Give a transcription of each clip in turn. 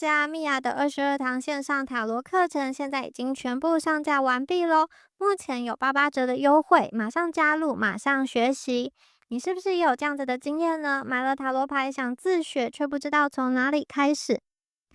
家，米娅的22堂线上塔罗课程现在已经全部上架完毕喽，目前有88折的优惠，马上加入，马上学习。你是不是也有这样子的经验呢？买了塔罗牌想自学，却不知道从哪里开始，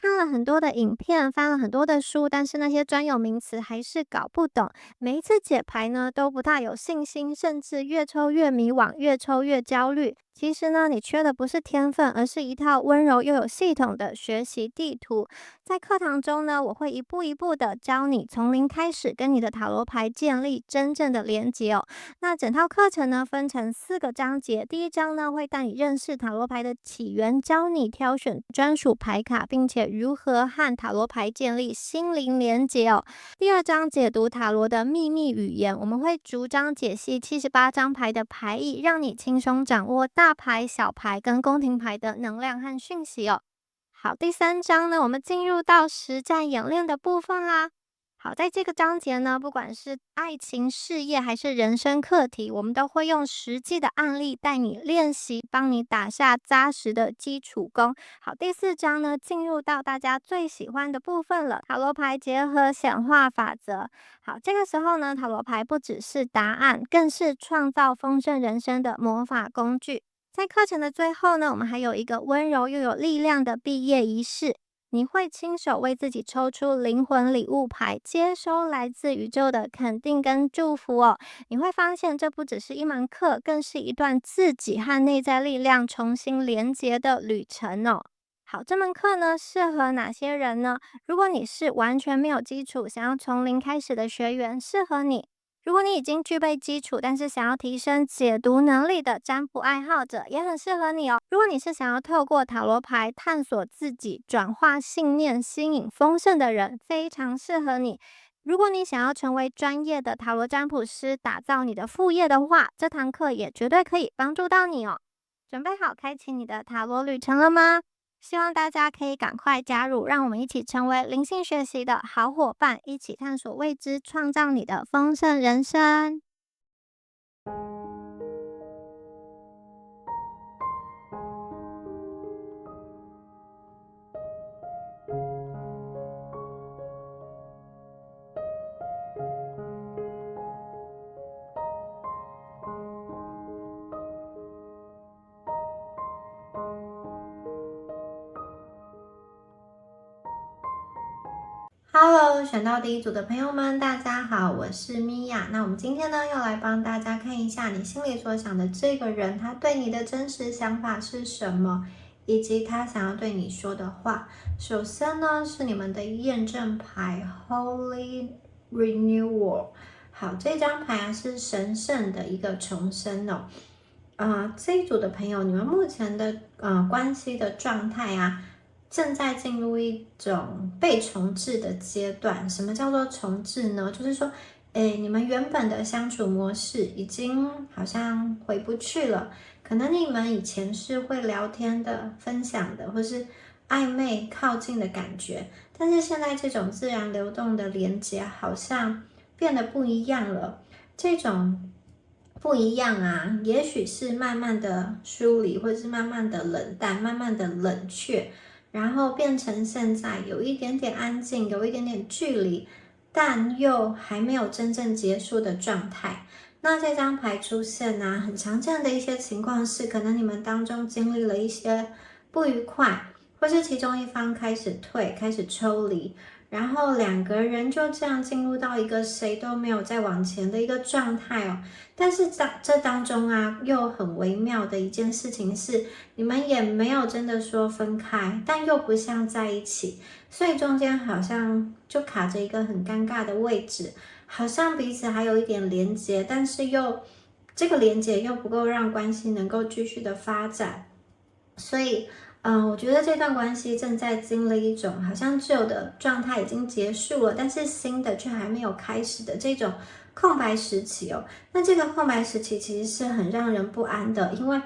看了很多的影片，翻了很多的书，但是那些专有名词还是搞不懂。每一次解牌呢，都不大有信心，甚至越抽越迷惘，越抽越焦虑。其实呢，你缺的不是天分，而是一套温柔又有系统的学习地图。在课堂中呢，我会一步一步的教你从零开始跟你的塔罗牌建立真正的连结哦。那整套课程呢，分成4个章节。第一章呢，会带你认识塔罗牌的起源，教你挑选专属牌卡，并且如何和塔罗牌建立心灵连结哦。第二章解读塔罗的秘密语言，我们会逐章解析78张牌的牌意，让你轻松掌握大牌、小牌跟宫廷牌的能量和讯息哦。好，第3章呢，我们进入到实战演练的部分啦。好，在这个章节呢，不管是爱情、事业还是人生课题，我们都会用实际的案例带你练习，帮你打下扎实的基础功。好，第4章呢，进入到大家最喜欢的部分了，塔罗牌结合显化法则。好，这个时候呢，塔罗牌不只是答案，更是创造丰盛人生的魔法工具。在课程的最后呢，我们还有一个温柔又有力量的毕业仪式。你会亲手为自己抽出灵魂礼物牌，接收来自宇宙的肯定跟祝福哦。你会发现，这不只是一门课，更是一段自己和内在力量重新连结的旅程哦。好，这门课呢，适合哪些人呢？如果你是完全没有基础，想要从零开始的学员，适合你。如果你已经具备基础，但是想要提升解读能力的占卜爱好者，也很适合你哦。如果你是想要透过塔罗牌探索自己、转化信念、吸引丰盛的人，非常适合你。如果你想要成为专业的塔罗占卜师，打造你的副业的话，这堂课也绝对可以帮助到你哦。准备好开启你的塔罗旅程了吗？希望大家可以赶快加入，让我们一起成为灵性学习的好伙伴，一起探索未知，创造你的丰盛人生。Hello，选到第一组的朋友们，大家好，我是米娅。那我们今天呢，要来帮大家看一下你心里所想的这个人，他对你的真实想法是什么，以及他想要对你说的话。首先呢，是你们的验证牌 Holy Renewal。好，这张牌啊是神圣的一个重生哦。这一组的朋友，你们目前的关系的状态啊，正在进入一种被重置的阶段。什么叫做重置呢？就是说，你们原本的相处模式已经好像回不去了。可能你们以前是会聊天的、分享的，或是暧昧靠近的感觉，但是现在这种自然流动的连接好像变得不一样了。这种不一样啊，也许是慢慢的疏离，或者是慢慢的冷淡，慢慢的冷却，然后变成现在有一点点安静，有一点点距离，但又还没有真正结束的状态。那这张牌出现啊，很常见的一些情况是，可能你们当中经历了一些不愉快，或是其中一方开始退，开始抽离，然后两个人就这样进入到一个谁都没有再往前的一个状态哦。但是这当中啊，又很微妙的一件事情是，你们也没有真的说分开，但又不像在一起，所以中间好像就卡着一个很尴尬的位置，好像彼此还有一点连结，但是又这个连结又不够让关系能够继续的发展，所以我觉得这段关系正在经历一种好像旧的状态已经结束了，但是新的却还没有开始的这种空白时期哦。那这个空白时期其实是很让人不安的，因为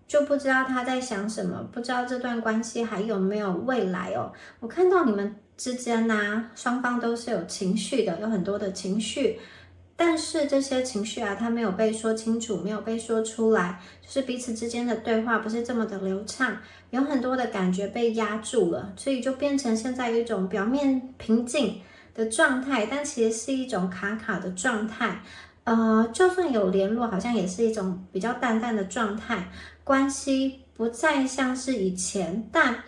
就不知道他在想什么，不知道这段关系还有没有未来哦。我看到你们之间啊，双方都是有情绪的，有很多的情绪，但是这些情绪啊，它没有被说清楚，没有被说出来，就是彼此之间的对话不是这么的流畅，有很多的感觉被压住了，所以就变成现在有一种表面平静的状态，但其实是一种卡卡的状态。就算有联络，好像也是一种比较淡淡的状态，关系不再像是以前，但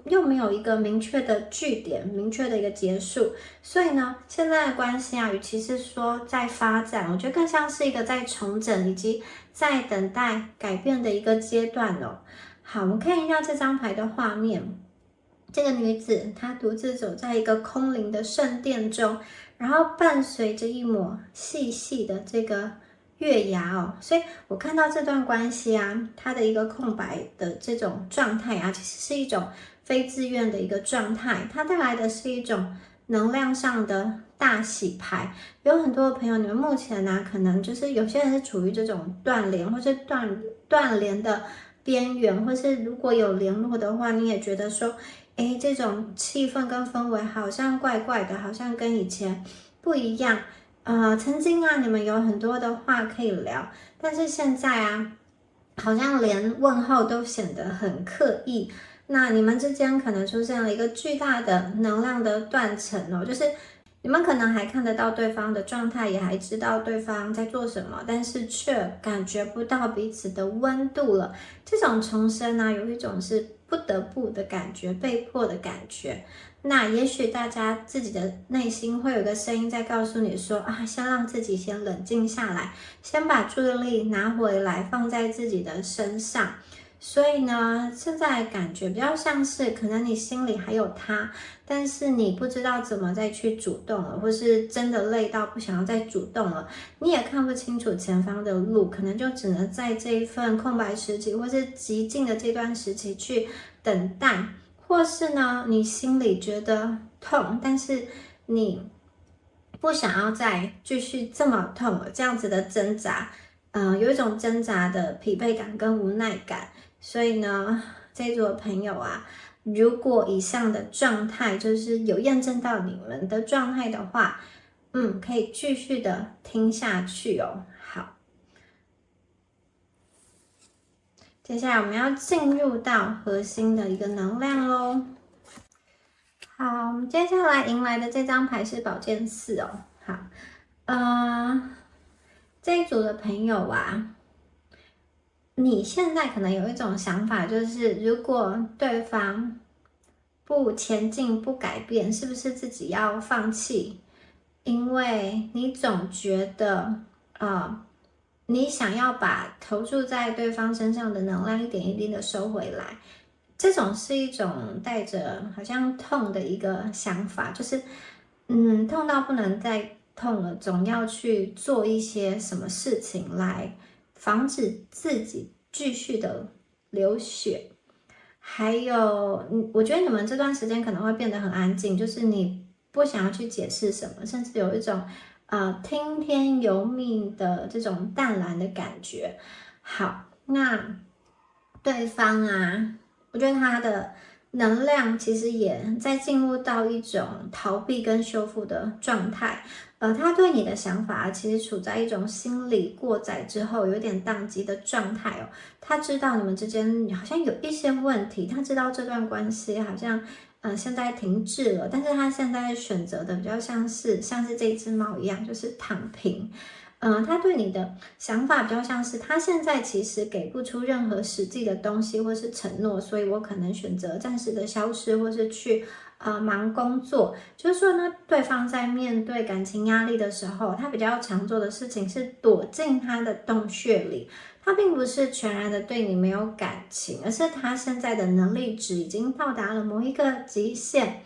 又没有一个明确的据点，明确的一个结束。所以呢，现在的关系啊，与其是说在发展，我觉得更像是一个在重整以及在等待改变的一个阶段哦。好，我们看一下这张牌的画面。这个女子她独自走在一个空灵的圣殿中，然后伴随着一抹细细的这个月牙哦，所以我看到这段关系啊，它的一个空白的这种状态啊，其实是一种非自愿的一个状态，它带来的是一种能量上的大洗牌。有很多的朋友，你们目前呢，可能就是有些人是处于这种断联，或是断联的边缘，或是如果有联络的话，你也觉得说，这种气氛跟氛围好像怪怪的，好像跟以前不一样。曾经啊，你们有很多的话可以聊，但是现在啊，好像连问候都显得很刻意。那你们之间可能出现了一个巨大的能量的断层哦，就是你们可能还看得到对方的状态，也还知道对方在做什么，但是却感觉不到彼此的温度了。这种重生呢，有一种是不得不的感觉，被迫的感觉。那也许大家自己的内心会有个声音在告诉你说啊，先让自己先冷静下来，先把注意力拿回来，放在自己的身上。所以呢，现在感觉比较像是，可能你心里还有他，但是你不知道怎么再去主动了，或是真的累到不想要再主动了，你也看不清楚前方的路，可能就只能在这一份空白时期，或是极静的这段时期去等待，或是呢，你心里觉得痛，但是你不想要再继续这么痛了，这样子的挣扎，有一种挣扎的疲惫感跟无奈感。所以呢，这一组的朋友啊，如果以上的状态就是有验证到你们的状态的话，可以继续的听下去哦。好，接下来我们要进入到核心的一个能量咯。好，我们接下来迎来的这张牌是宝剑4哦。好，这一组的朋友啊，你现在可能有一种想法，就是如果对方不前进、不改变，是不是自己要放弃？因为你总觉得，你想要把投注在对方身上的能量一点一滴的收回来，这种是一种带着好像痛的一个想法，就是，痛到不能再痛了，总要去做一些什么事情来防止自己继续的流血。还有，我觉得你们这段时间可能会变得很安静，就是你不想要去解释什么，甚至有一种听天由命的这种淡然的感觉。好，那对方啊，我觉得他的能量其实也在进入到一种逃避跟修复的状态。他对你的想法其实处在一种心理过载之后有点宕机的状态哦。他知道你们之间好像有一些问题，他知道这段关系好像现在停滞了，但是他现在选择的比较像是这只猫一样，就是躺平。他对你的想法比较像是，他现在其实给不出任何实际的东西或是承诺，所以我可能选择暂时的消失，或是去忙工作。就是说呢，对方在面对感情压力的时候，他比较常做的事情是躲进他的洞穴里。他并不是全然的对你没有感情，而是他现在的能力值已经到达了某一个极限，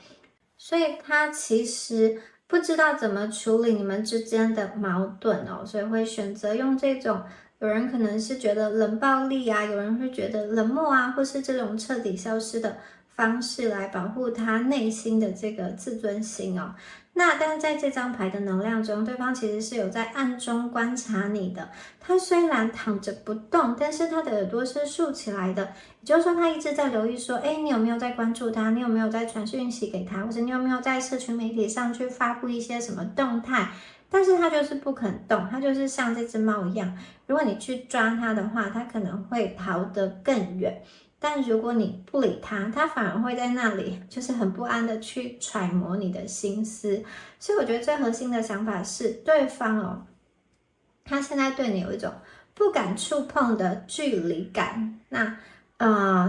所以他其实不知道怎么处理你们之间的矛盾哦，所以会选择用这种，有人可能是觉得冷暴力啊，有人会觉得冷漠啊，或是这种彻底消失的方式来保护他内心的这个自尊心哦。那但是在这张牌的能量中，对方其实是有在暗中观察你的。他虽然躺着不动，但是他的耳朵是竖起来的，也就是说他一直在留意说，你有没有在关注他？你有没有在传讯息给他？或者你有没有在社群媒体上去发布一些什么动态？但是他就是不肯动，他就是像这只猫一样，如果你去抓它的话，它可能会逃得更远。但如果你不理他，他反而会在那里就是很不安的去揣摩你的心思。所以我觉得最核心的想法是，对方哦，他现在对你有一种不敢触碰的距离感。那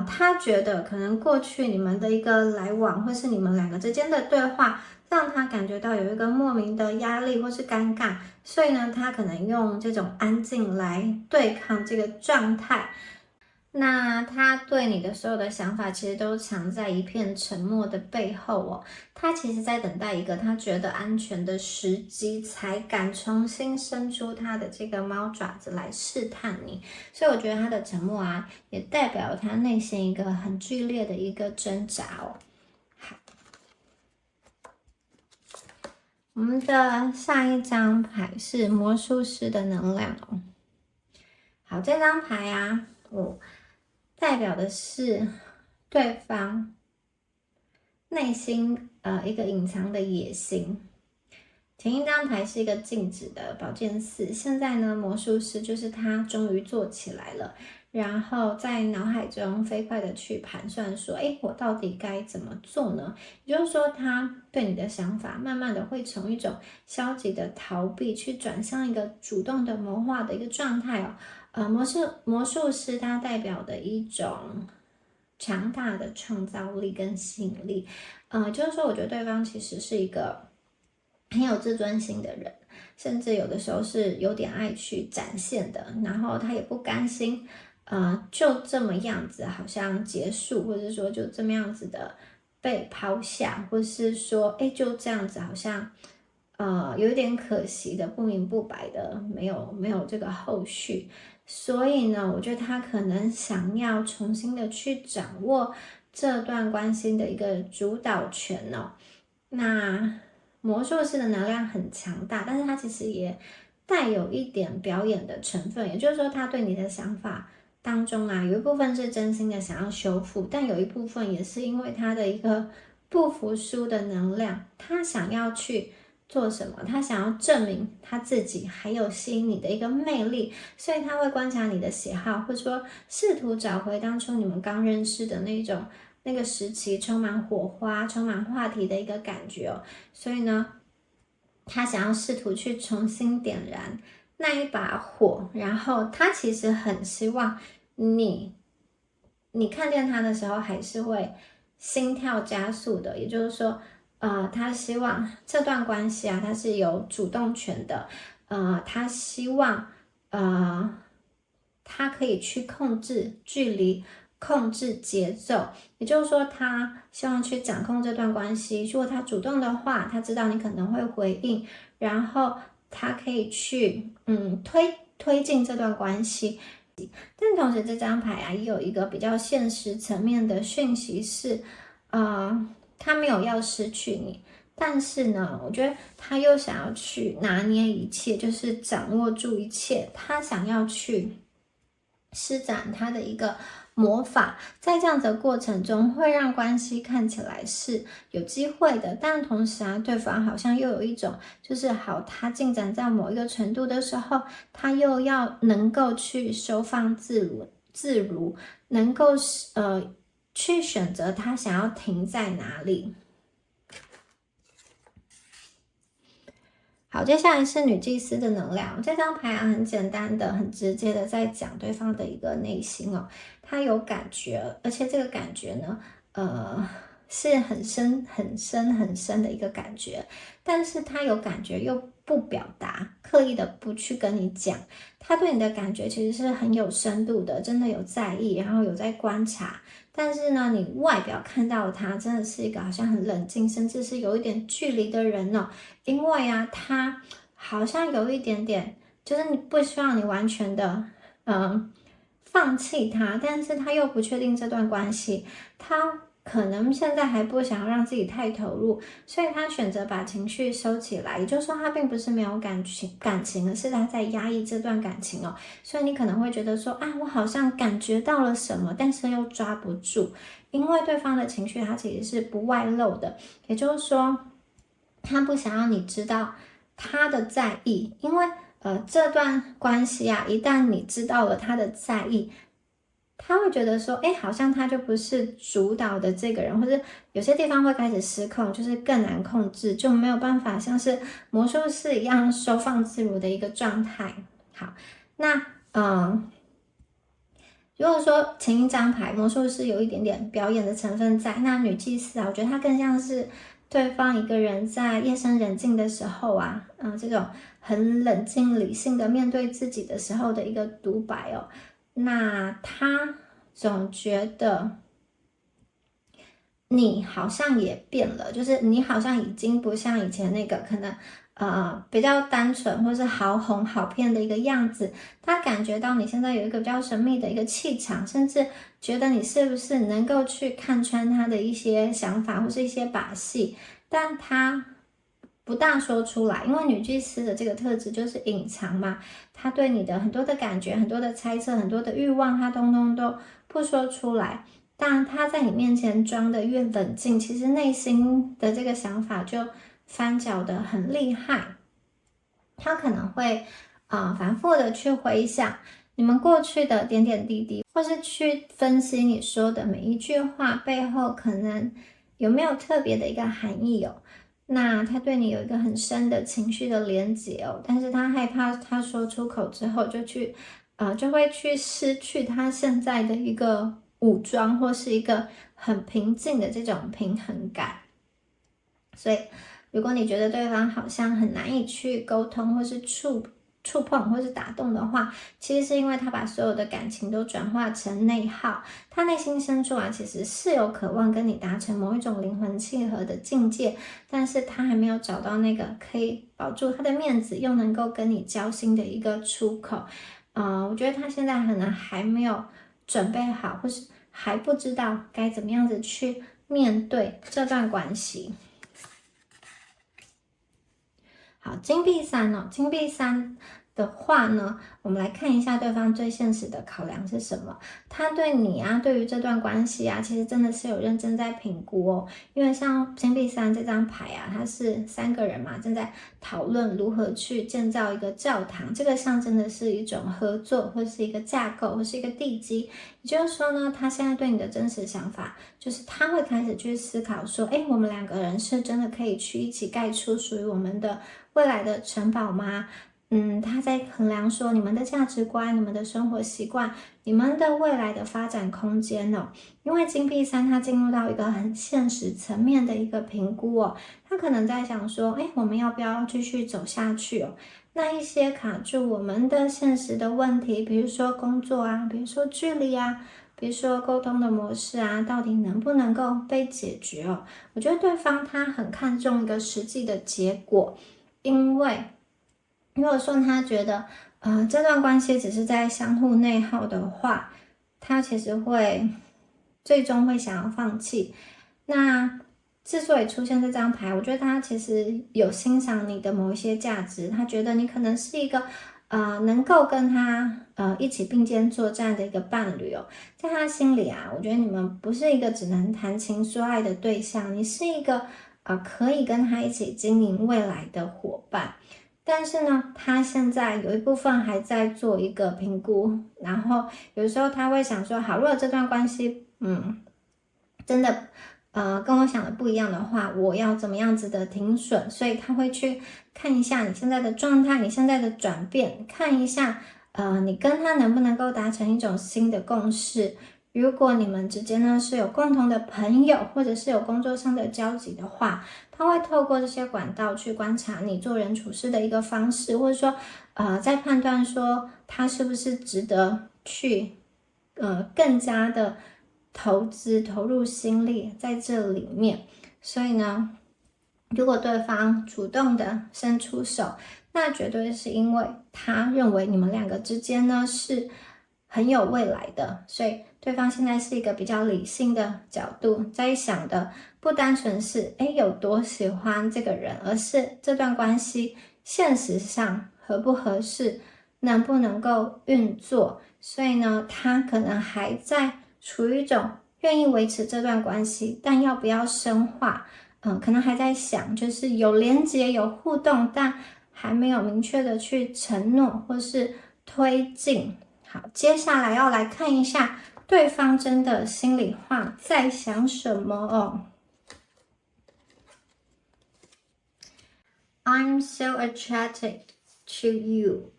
他觉得可能过去你们的一个来往，或是你们两个之间的对话，让他感觉到有一个莫名的压力或是尴尬，所以呢，他可能用这种安静来对抗这个状态。那他对你的所有的想法，其实都藏在一片沉默的背后哦。他其实在等待一个他觉得安全的时机，才敢重新伸出他的这个猫爪子来试探你。所以我觉得他的沉默啊，也代表他内心一个很剧烈的一个挣扎哦。好，我们的下一张牌是魔术师的能量哦。好，这张牌啊，代表的是对方内心一个隐藏的野心。前一张牌是一个静止的宝剑四，现在呢魔术师就是他终于做起来了，然后在脑海中飞快的去盘算说，我到底该怎么做呢？也就是说，他对你的想法慢慢的会从一种消极的逃避，去转向一个主动的谋划的一个状态哦。魔术师它代表的一种强大的创造力跟吸引力，就是说，我觉得对方其实是一个很有自尊心的人，甚至有的时候是有点爱去展现的，然后他也不甘心，就这么样子好像结束，或者说就这么样子的被抛下，或是说，就这样子好像。有点可惜的，不明不白的，没有这个后续，所以呢，我觉得他可能想要重新的去掌握这段关系的一个主导权哦。那魔术师的能量很强大，但是他其实也带有一点表演的成分，也就是说，他对你的想法当中啊，有一部分是真心的想要修复，但有一部分也是因为他的一个不服输的能量，他想要去做什么？他想要证明他自己还有吸引你的一个魅力，所以他会观察你的喜好，或者说试图找回当初你们刚认识的那个时期充满火花、充满话题的一个感觉哦。所以呢，他想要试图去重新点燃那一把火，然后他其实很希望你看见他的时候还是会心跳加速的，也就是说。他希望这段关系啊，他是有主动权的。他希望他可以去控制距离、控制节奏，也就是说，他希望去掌控这段关系。如果他主动的话，他知道你可能会回应，然后他可以去推进这段关系。但同时，这张牌啊，也有一个比较现实层面的讯息是，他没有要失去你，但是呢，我觉得他又想要去拿捏一切，就是掌握住一切。他想要去施展他的一个魔法，在这样子的过程中，会让关系看起来是有机会的，但同时啊，对方好像又有一种，就是好，他进展到某一个程度的时候，他又要能够去收放自如，能够去选择他想要停在哪里。好，接下来是女祭司的能量。这张牌啊，很简单的、很直接的在讲对方的一个内心哦，他有感觉，而且这个感觉呢，是很深、很深、很深的一个感觉，但是他有感觉又不表达，刻意的不去跟你讲，他对你的感觉其实是很有深度的，真的有在意，然后有在观察。但是呢，你外表看到他真的是一个好像很冷静，甚至是有一点距离的人哦。因为啊，他好像有一点点，就是你不希望你完全的，放弃他，但是他又不确定这段关系，他可能现在还不想让自己太投入，所以他选择把情绪收起来。也就是说，他并不是没有感情，而是他在压抑这段感情哦。所以你可能会觉得说，我好像感觉到了什么，但是又抓不住，因为对方的情绪他其实是不外露的，也就是说，他不想让你知道他的在意，因为这段关系啊，一旦你知道了他的在意，他会觉得说，哎，好像他就不是主导的这个人，或者有些地方会开始失控，就是更难控制，就没有办法像是魔术师一样收放自如的一个状态。好，那如果说前一张牌魔术师有一点点表演的成分在，那女祭司啊，我觉得她更像是对方一个人在夜深人静的时候啊，这种很冷静理性的面对自己的时候的一个独白哦。那他总觉得你好像也变了，就是你好像已经不像以前那个可能比较单纯或是好哄好骗的一个样子。他感觉到你现在有一个比较神秘的一个气场，甚至觉得你是不是能够去看穿他的一些想法或是一些把戏，但他不大说出来，因为女祭司的这个特质就是隐藏嘛，他对你的很多的感觉、很多的猜测、很多的欲望，他通通都不说出来。但他在你面前装的越冷静，其实内心的这个想法就翻搅的很厉害。他可能会反复的去回想你们过去的点点滴滴，或是去分析你说的每一句话背后可能有没有特别的一个含义哦。那他对你有一个很深的情绪的连结哦，但是他害怕他说出口之后就会去失去他现在的一个武装或是一个很平静的这种平衡感。所以如果你觉得对方好像很难以去沟通或是触碰或是打动的话，其实是因为他把所有的感情都转化成内耗，他内心深处啊其实是有渴望跟你达成某一种灵魂契合的境界，但是他还没有找到那个可以保住他的面子又能够跟你交心的一个出口。我觉得他现在可能还没有准备好，或是还不知道该怎么样子去面对这段关系。好，金币三哦，金币三的话呢，我们来看一下对方最现实的考量是什么。他对你啊，对于这段关系啊，其实真的是有认真在评估哦。因为像金币三这张牌啊，它是3个人嘛，正在讨论如何去建造一个教堂，这个象征的是一种合作，或是一个架构，或是一个地基。也就是说呢，他现在对你的真实想法，就是他会开始去思考说，哎，我们2个人是真的可以去一起盖出属于我们的未来的城堡吗？他在衡量说你们的价值观、你们的生活习惯、你们的未来的发展空间哦。因为金币三它进入到一个很现实层面的一个评估哦，他可能在想说，哎，我们要不要继续走下去哦？那一些卡住我们的现实的问题，比如说工作啊，比如说距离啊，比如说沟通的模式啊，到底能不能够被解决哦？我觉得对方他很看重一个实际的结果，因为如果说他觉得这段关系只是在相互内耗的话，他其实会最终会想要放弃。那之所以出现这张牌，我觉得他其实有欣赏你的某一些价值，他觉得你可能是一个能够跟他一起并肩作战的一个伴侣哦。在他心里啊，我觉得你们不是一个只能谈情说爱的对象，你是一个可以跟他一起经营未来的伙伴。但是呢，他现在有一部分还在做一个评估，然后有时候他会想说，好，如果这段关系，真的，跟我想的不一样的话，我要怎么样子的停损？所以他会去看一下你现在的状态，你现在的转变，看一下，你跟他能不能够达成一种新的共识。如果你们之间呢是有共同的朋友，或者是有工作上的交集的话，他会透过这些管道去观察你做人处事的一个方式，或者说，在判断说他是不是值得去，更加的投入心力在这里面。所以呢，如果对方主动的伸出手，那绝对是因为他认为你们2个之间呢是很有未来的，所以对方现在是一个比较理性的角度在想的，不单纯是有多喜欢这个人，而是这段关系现实上合不合适，能不能够运作。所以呢，他可能还在处于一种愿意维持这段关系，但要不要深化，可能还在想，就是有连结有互动，但还没有明确的去承诺或是推进。好，接下来要来看一下对方真的心里话在想什么哦。I'm so attracted to you。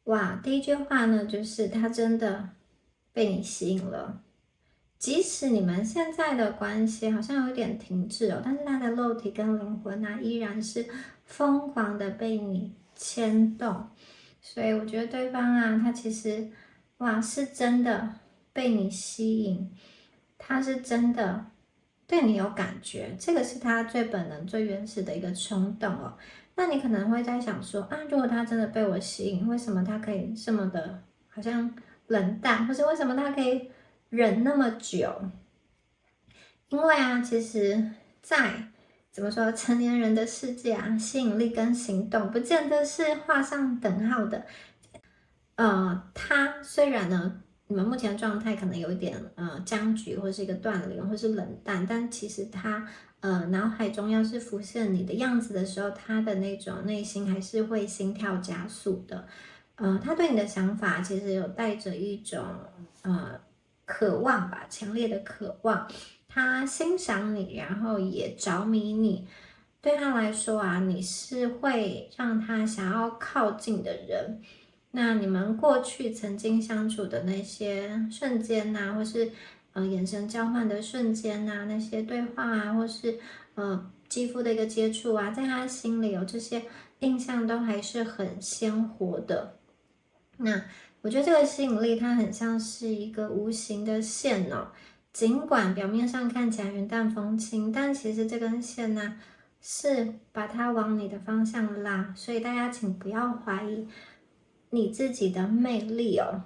哇，第一句话呢，就是他真的被你吸引了。即使你们现在的关系好像有点停滞哦，但是他的肉体跟灵魂啊，依然是疯狂的被你牵动。所以我觉得对方啊，他其实哇是真的被你吸引，他是真的对你有感觉，这个是他最本能、最原始的一个冲动哦。那你可能会在想说啊，如果他真的被我吸引，为什么他可以这么的好像冷淡，或是为什么他可以忍那么久？因为啊，其实在怎么说成年人的世界啊，吸引力跟行动不见得是画上等号的。他虽然呢，你们目前状态可能有一点僵局，或是一个断联，或是冷淡，但其实他脑海中要是浮现你的样子的时候，他的那种内心还是会心跳加速的。他对你的想法其实有带着一种渴望吧，强烈的渴望。他欣赏你，然后也着迷你。对他来说啊，你是会让他想要靠近的人。那你们过去曾经相处的那些瞬间呐，或是眼神交换的瞬间呐，那些对话啊，或是肌肤的一个接触啊，在他心里有这些印象都还是很鲜活的。那我觉得这个吸引力它很像是一个无形的线哦，尽管表面上看起来云淡风轻，但其实这根线呢是把它往你的方向拉，所以大家请不要怀疑你自己的魅力哦。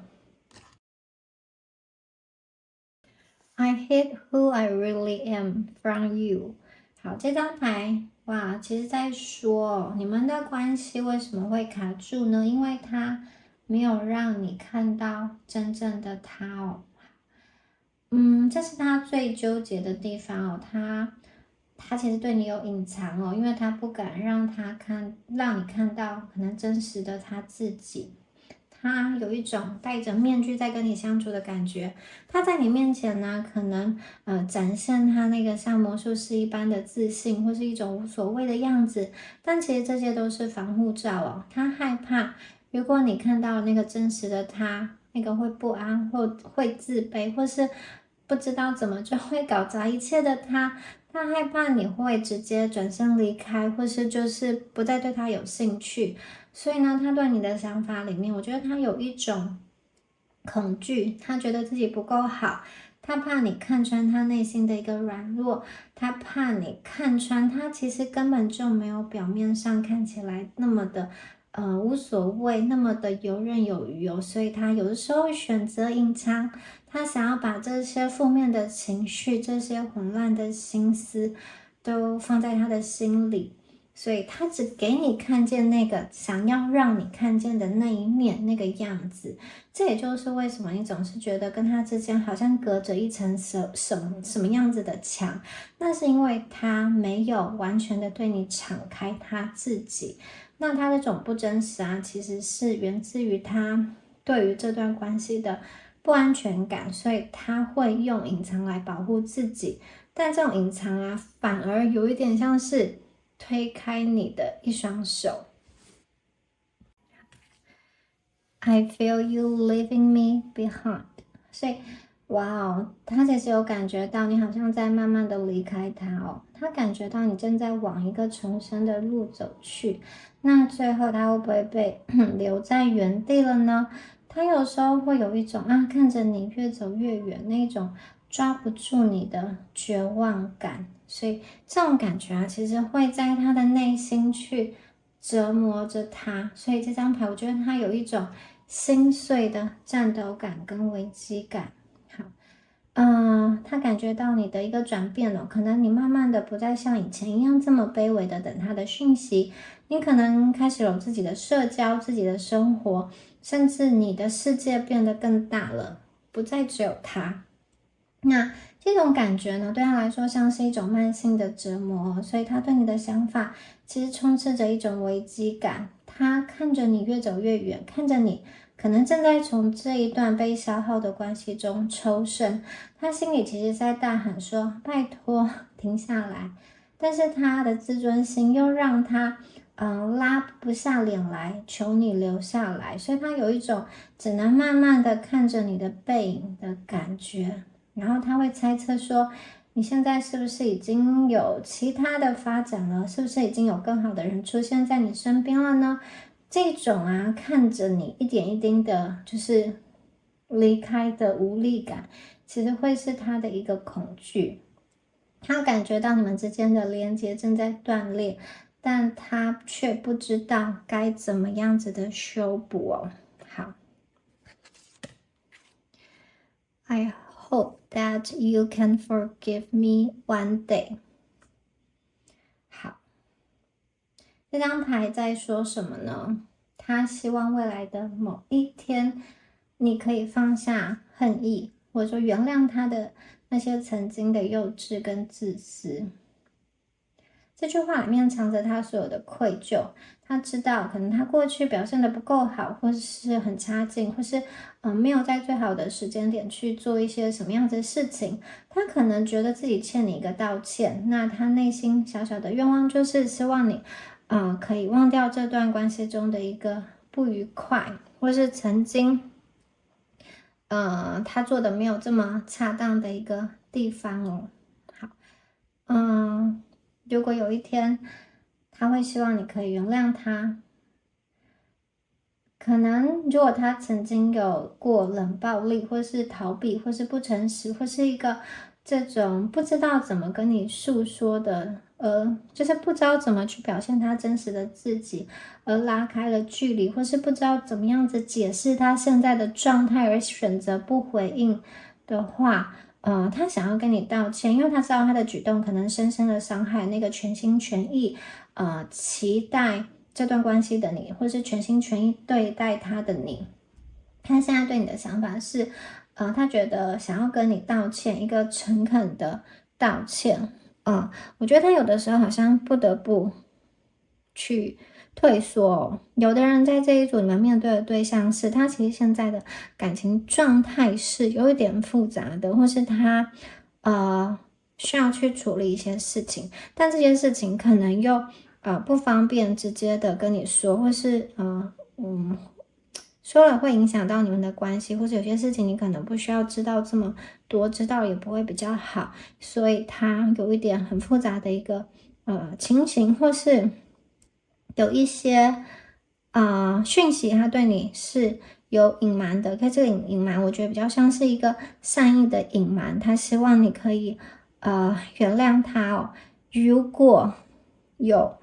I hate who I really am from you。好，这张牌哇，其实在说你们的关系为什么会卡住呢？因为他没有让你看到真正的他哦。这是他最纠结的地方哦。他其实对你有隐藏哦，因为他不敢让你看到可能真实的他自己。他有一种戴着面具在跟你相处的感觉。他在你面前呢，可能展现他那个像魔术师一般的自信，或是一种无所谓的样子。但其实这些都是防护罩哦。他害怕，如果你看到那个真实的他，那个会不安或会自卑，或是不知道怎么就会搞砸一切的他。他害怕你会直接转身离开，或是就是不再对他有兴趣。所以呢，他对你的想法里面，我觉得他有一种恐惧，他觉得自己不够好，他怕你看穿他内心的一个软弱，他怕你看穿他其实根本就没有表面上看起来那么的无所谓，那么的游刃有余哦。所以他有的时候会选择隐藏，他想要把这些负面的情绪、这些混乱的心思都放在他的心里。所以他只给你看见那个想要让你看见的那一面，那个样子。这也就是为什么你总是觉得跟他之间好像隔着一层什么样子的墙，那是因为他没有完全的对你敞开他自己。那他这种不真实啊，其实是源自于他对于这段关系的不安全感，所以他会用隐藏来保护自己。但这种隐藏啊，反而有一点像是推开你的一双手。I feel you leaving me behind。所以，哇哦，他其实有感觉到你好像在慢慢的离开他哦，他感觉到你正在往一个重生的路走去。那最后他会不会被留在原地了呢？他有时候会有一种看着你越走越远那种抓不住你的绝望感，所以这种感觉啊，其实会在他的内心去折磨着他。所以这张牌，我觉得他有一种心碎的战斗感跟危机感。好，他感觉到你的一个转变了，可能你慢慢的不再像以前一样这么卑微的等他的讯息，你可能开始有自己的社交、自己的生活，甚至你的世界变得更大了，不再只有他。那这种感觉呢，对他来说像是一种慢性的折磨，所以他对你的想法其实充斥着一种危机感。他看着你越走越远，看着你可能正在从这一段被消耗的关系中抽身，他心里其实在大喊说：拜托，停下来。但是他的自尊心又让他拉不下脸来求你留下来，所以他有一种只能慢慢的看着你的背影的感觉，然后他会猜测说你现在是不是已经有其他的发展了，是不是已经有更好的人出现在你身边了呢？这种看着你一点一滴的就是离开的无力感，其实会是他的一个恐惧。他感觉到你们之间的连接正在断裂，但他却不知道该怎么样子的修补哦。好 ，I hope that you can forgive me one day。好，这张牌在说什么呢？他希望未来的某一天，你可以放下恨意，或者说原谅他的那些曾经的幼稚跟自私。这句话里面藏着他所有的愧疚，他知道可能他过去表现得不够好，或是很差劲，或是没有在最好的时间点去做一些什么样子的事情，他可能觉得自己欠你一个道歉，那他内心小小的愿望就是希望你可以忘掉这段关系中的一个不愉快，或是曾经他做的没有这么恰当的一个地方哦。好，如果有一天他会希望你可以原谅他，可能如果他曾经有过冷暴力，或是逃避，或是不诚实，或是一个这种不知道怎么跟你诉说的，就是不知道怎么去表现他真实的自己，而拉开了距离，或是不知道怎么样子解释他现在的状态，而选择不回应的话，他想要跟你道歉，因为他知道他的举动可能深深的伤害那个全心全意期待这段关系的你，或是全心全意对待他的你。他现在对你的想法是他觉得想要跟你道歉，一个诚恳的道歉。我觉得他有的时候好像不得不去退缩有的人在这一组你们面对的对象是他其实现在的感情状态是有一点复杂的，或是他需要去处理一些事情，但这件事情可能又不方便直接的跟你说，或是说了会影响到你们的关系，或者有些事情你可能不需要知道这么多，知道也不会比较好，所以他有一点很复杂的一个情形，或是有一些讯息他对你是有隐瞒的，可这个隐瞒我觉得比较像是一个善意的隐瞒，他希望你可以原谅他哦。如果有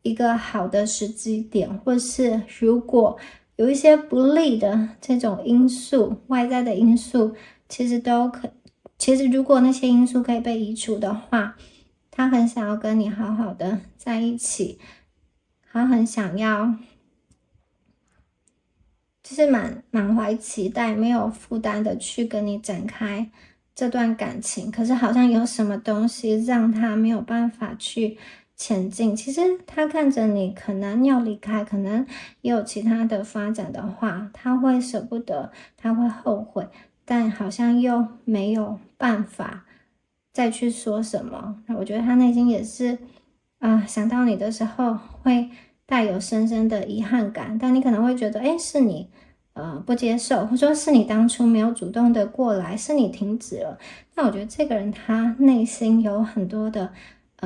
一个好的时机点，或是如果有一些不利的这种因素，外在的因素，其实如果那些因素可以被移除的话，他很想要跟你好好的在一起，他很想要就是满怀期待，没有负担的去跟你展开这段感情，可是好像有什么东西让他没有办法去前进。其实他看着你可能要离开，可能也有其他的发展的话，他会舍不得，他会后悔，但好像又没有办法再去说什么。我觉得他内心也是想到你的时候会带有深深的遗憾感，但你可能会觉得是你不接受，或者说是你当初没有主动的过来，是你停止了。那我觉得这个人他内心有很多的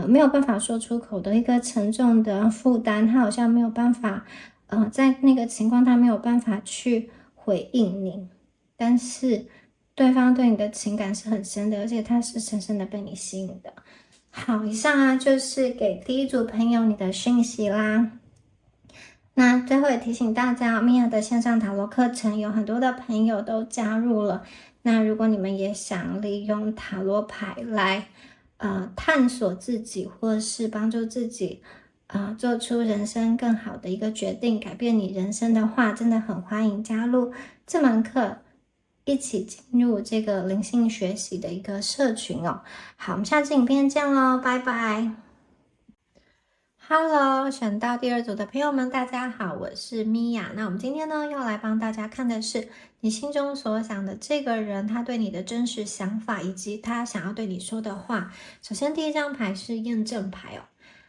没有办法说出口的一个沉重的负担，他好像没有办法在那个情况他没有办法去回应你，但是对方对你的情感是很深的，而且他是深深的被你吸引的。好，以上就是给第一组朋友你的讯息啦。那最后也提醒大家，米娅的线上塔罗课程有很多的朋友都加入了。那如果你们也想利用塔罗牌来探索自己，或是帮助自己做出人生更好的一个决定，改变你人生的话，真的很欢迎加入这门课，一起进入这个灵性学习的一个社群哦。好，我们下次影片见喽，拜拜。Hello，选到第二组的朋友们，大家好，我是米娅。那我们今天呢，要来帮大家看的是你心中所想的这个人，他对你的真实想法，以及他想要对你说的话。首先，第一张牌是验证牌哦。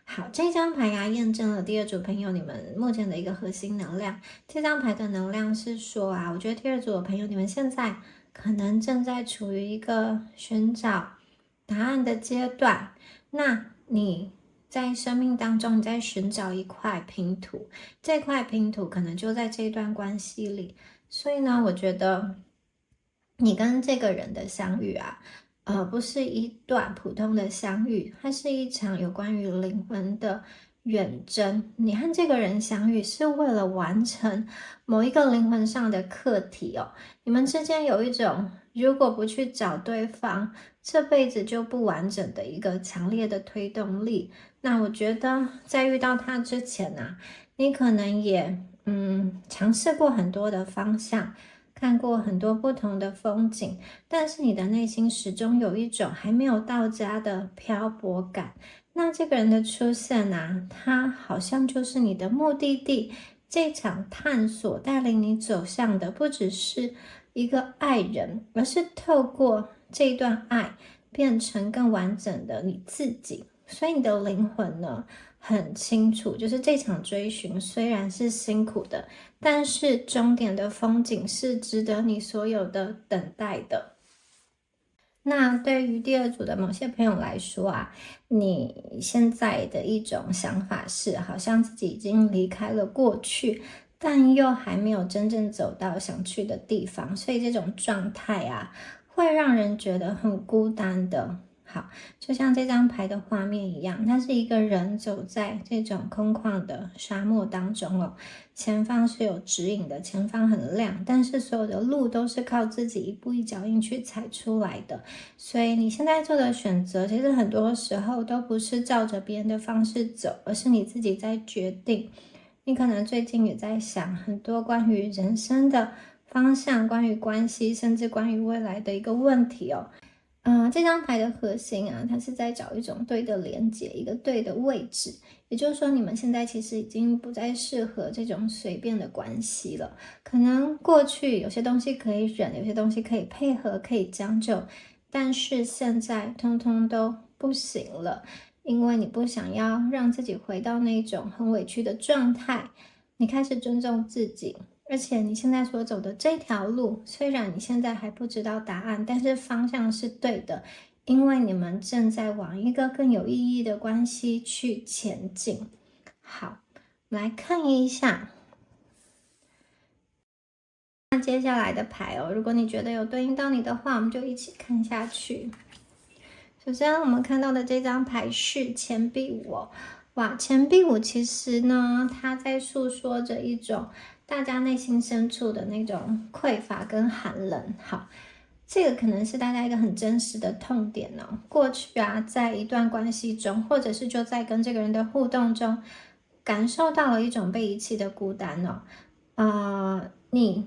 好，这张牌呀，验证了第二组朋友你们目前的一个核心能量。这张牌的能量是说啊，我觉得第二组的朋友，你们现在可能正在处于一个寻找答案的阶段。那你在生命当中，你在寻找一块拼图，这块拼图可能就在这段关系里。所以呢，我觉得你跟这个人的相遇啊，不是一段普通的相遇，它是一场有关于灵魂的远征。你和这个人相遇是为了完成某一个灵魂上的课题哦。你们之间有一种，如果不去找对方，这辈子就不完整的一个强烈的推动力。那我觉得在遇到他之前啊，你可能也尝试过很多的方向，看过很多不同的风景，但是你的内心始终有一种还没有到家的漂泊感。那这个人的出现啊，他好像就是你的目的地，这场探索带领你走向的不只是一个爱人，而是透过这一段爱变成更完整的你自己。所以你的灵魂呢，很清楚，就是这场追寻虽然是辛苦的，但是终点的风景是值得你所有的等待的。那对于第二组的某些朋友来说啊，你现在的一种想法是，好像自己已经离开了过去，但又还没有真正走到想去的地方，所以这种状态啊，会让人觉得很孤单的。好，就像这张牌的画面一样，它是一个人走在这种空旷的沙漠当中哦，前方是有指引的，前方很亮，但是所有的路都是靠自己一步一脚印去踩出来的。所以你现在做的选择，其实很多时候都不是照着别人的方式走，而是你自己在决定。你可能最近也在想很多关于人生的方向，关于关系，甚至关于未来的一个问题哦。这张牌的核心啊，它是在找一种对的连接，一个对的位置。也就是说，你们现在其实已经不再适合这种随便的关系了。可能过去有些东西可以忍，有些东西可以配合，可以将就，但是现在通通都不行了，因为你不想要让自己回到那种很委屈的状态，你开始尊重自己。而且你现在所走的这条路，虽然你现在还不知道答案，但是方向是对的，因为你们正在往一个更有意义的关系去前进。好，来看一下那接下来的牌哦。如果你觉得有对应到你的话，我们就一起看下去。首先，我们看到的这张牌是钱币五哦。哇，钱币五其实呢，它在诉说着一种大家内心深处的那种匮乏跟寒冷。好，这个可能是大家一个很真实的痛点哦。过去啊，在一段关系中，或者是就在跟这个人的互动中，感受到了一种被遗弃的孤单哦。你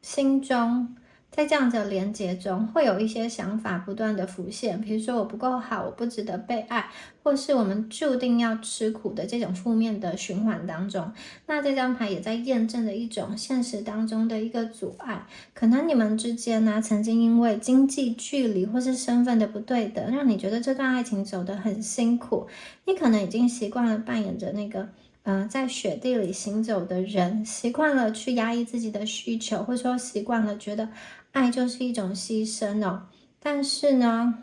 心中在这样子的连接中，会有一些想法不断的浮现，比如说我不够好，我不值得被爱，或是我们注定要吃苦的这种负面的循环当中。那这张牌也在验证的一种现实当中的一个阻碍，可能你们之间呢，曾经因为经济距离或是身份的不对等，让你觉得这段爱情走得很辛苦，你可能已经习惯了扮演着那个在雪地里行走的人，习惯了去压抑自己的需求，或者说习惯了觉得爱就是一种牺牲哦。但是呢，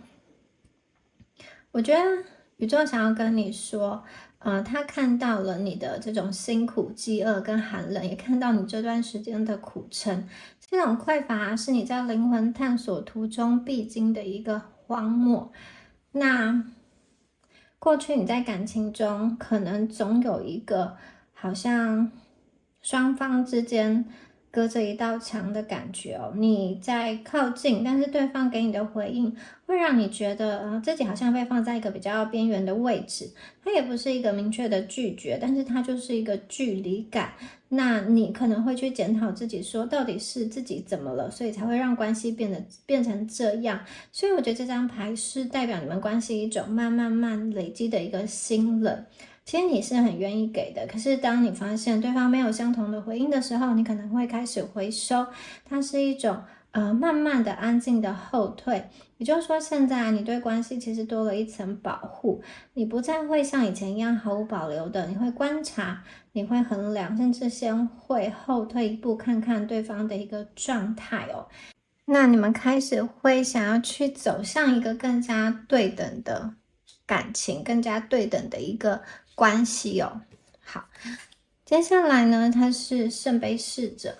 我觉得宇宙想要跟你说，他看到了你的这种辛苦、饥饿跟寒冷，也看到你这段时间的苦撑。这种匮乏是你在灵魂探索途中必经的一个荒漠。那过去你在感情中，可能总有一个好像双方之间隔着一道墙的感觉哦。你在靠近，但是对方给你的回应会让你觉得，自己好像被放在一个比较边缘的位置。它也不是一个明确的拒绝，但是它就是一个距离感。那你可能会去检讨自己，说到底是自己怎么了，所以才会让关系变成这样。所以我觉得这张牌是代表你们关系一种慢慢累积的一个心冷。其实你是很愿意给的，可是当你发现对方没有相同的回应的时候，你可能会开始回收，它是一种慢慢的安静的后退。也就是说，现在你对关系其实多了一层保护，你不再会像以前一样毫无保留的，你会观察，你会衡量，甚至先会后退一步看看对方的一个状态哦。那你们开始会想要去走向一个更加对等的感情，更加对等的一个关系哦。好，接下来呢，它是圣杯侍者。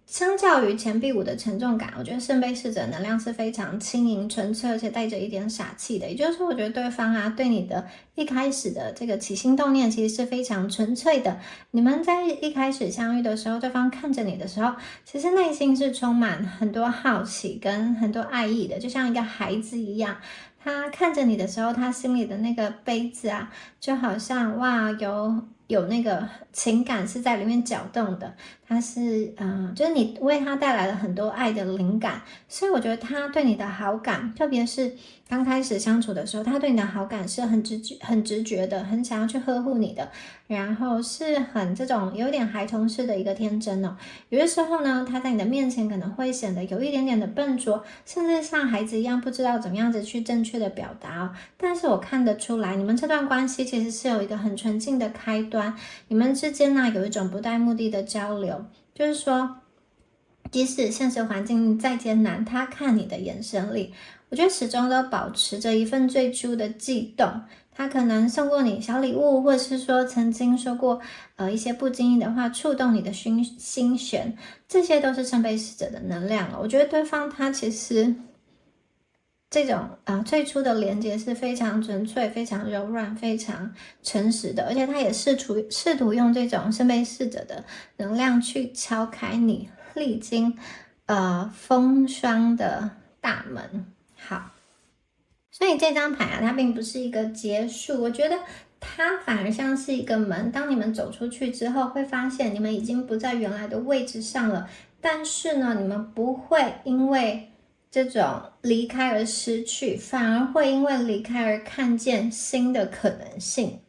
相较于钱币五的沉重感，我觉得圣杯侍者能量是非常轻盈、纯粹，而且带着一点傻气的。也就是说，我觉得对方啊，对你的一开始的这个起心动念，其实是非常纯粹的。你们在一开始相遇的时候，对方看着你的时候，其实内心是充满很多好奇跟很多爱意的，就像一个孩子一样。他看着你的时候，他心里的那个杯子啊，就好像哇，有那个情感是在里面搅动的。他是就是你为他带来了很多爱的灵感，所以我觉得他对你的好感，特别是刚开始相处的时候，他对你的好感是很直觉的，很想要去呵护你的，然后是很这种有点孩童式的一个天真哦。有的时候呢，他在你的面前可能会显得有一点点的笨拙，甚至像孩子一样不知道怎么样子去正确的表达哦。但是我看得出来，你们这段关系其实是有一个很纯净的开端，你们之间呢有一种不带目的的交流，就是说，即使现实环境再艰难，他看你的眼神里，我觉得始终都保持着一份最初的悸动。他可能送过你小礼物，或者是说曾经说过一些不经意的话，触动你的心弦，这些都是圣杯侍者的能量了。我觉得对方他其实这种最初的连接是非常纯粹、非常柔软、非常诚实的，而且他也试图用这种圣杯侍者的能量去敲开你历经风霜的大门。好。所以这张牌啊，它并不是一个结束，我觉得它反而像是一个门。当你们走出去之后，会发现你们已经不在原来的位置上了。但是呢，你们不会因为这种离开而失去，反而会因为离开而看见新的可能性。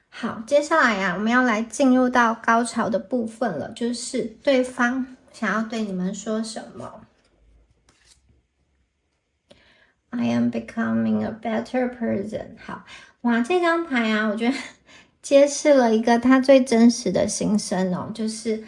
好，接下来啊，我们要来进入到高潮的部分了，就是对方想要对你们说什么。I am becoming a better person。 好，哇，这张牌啊，我觉得揭示了一个他最真实的心声哦，就是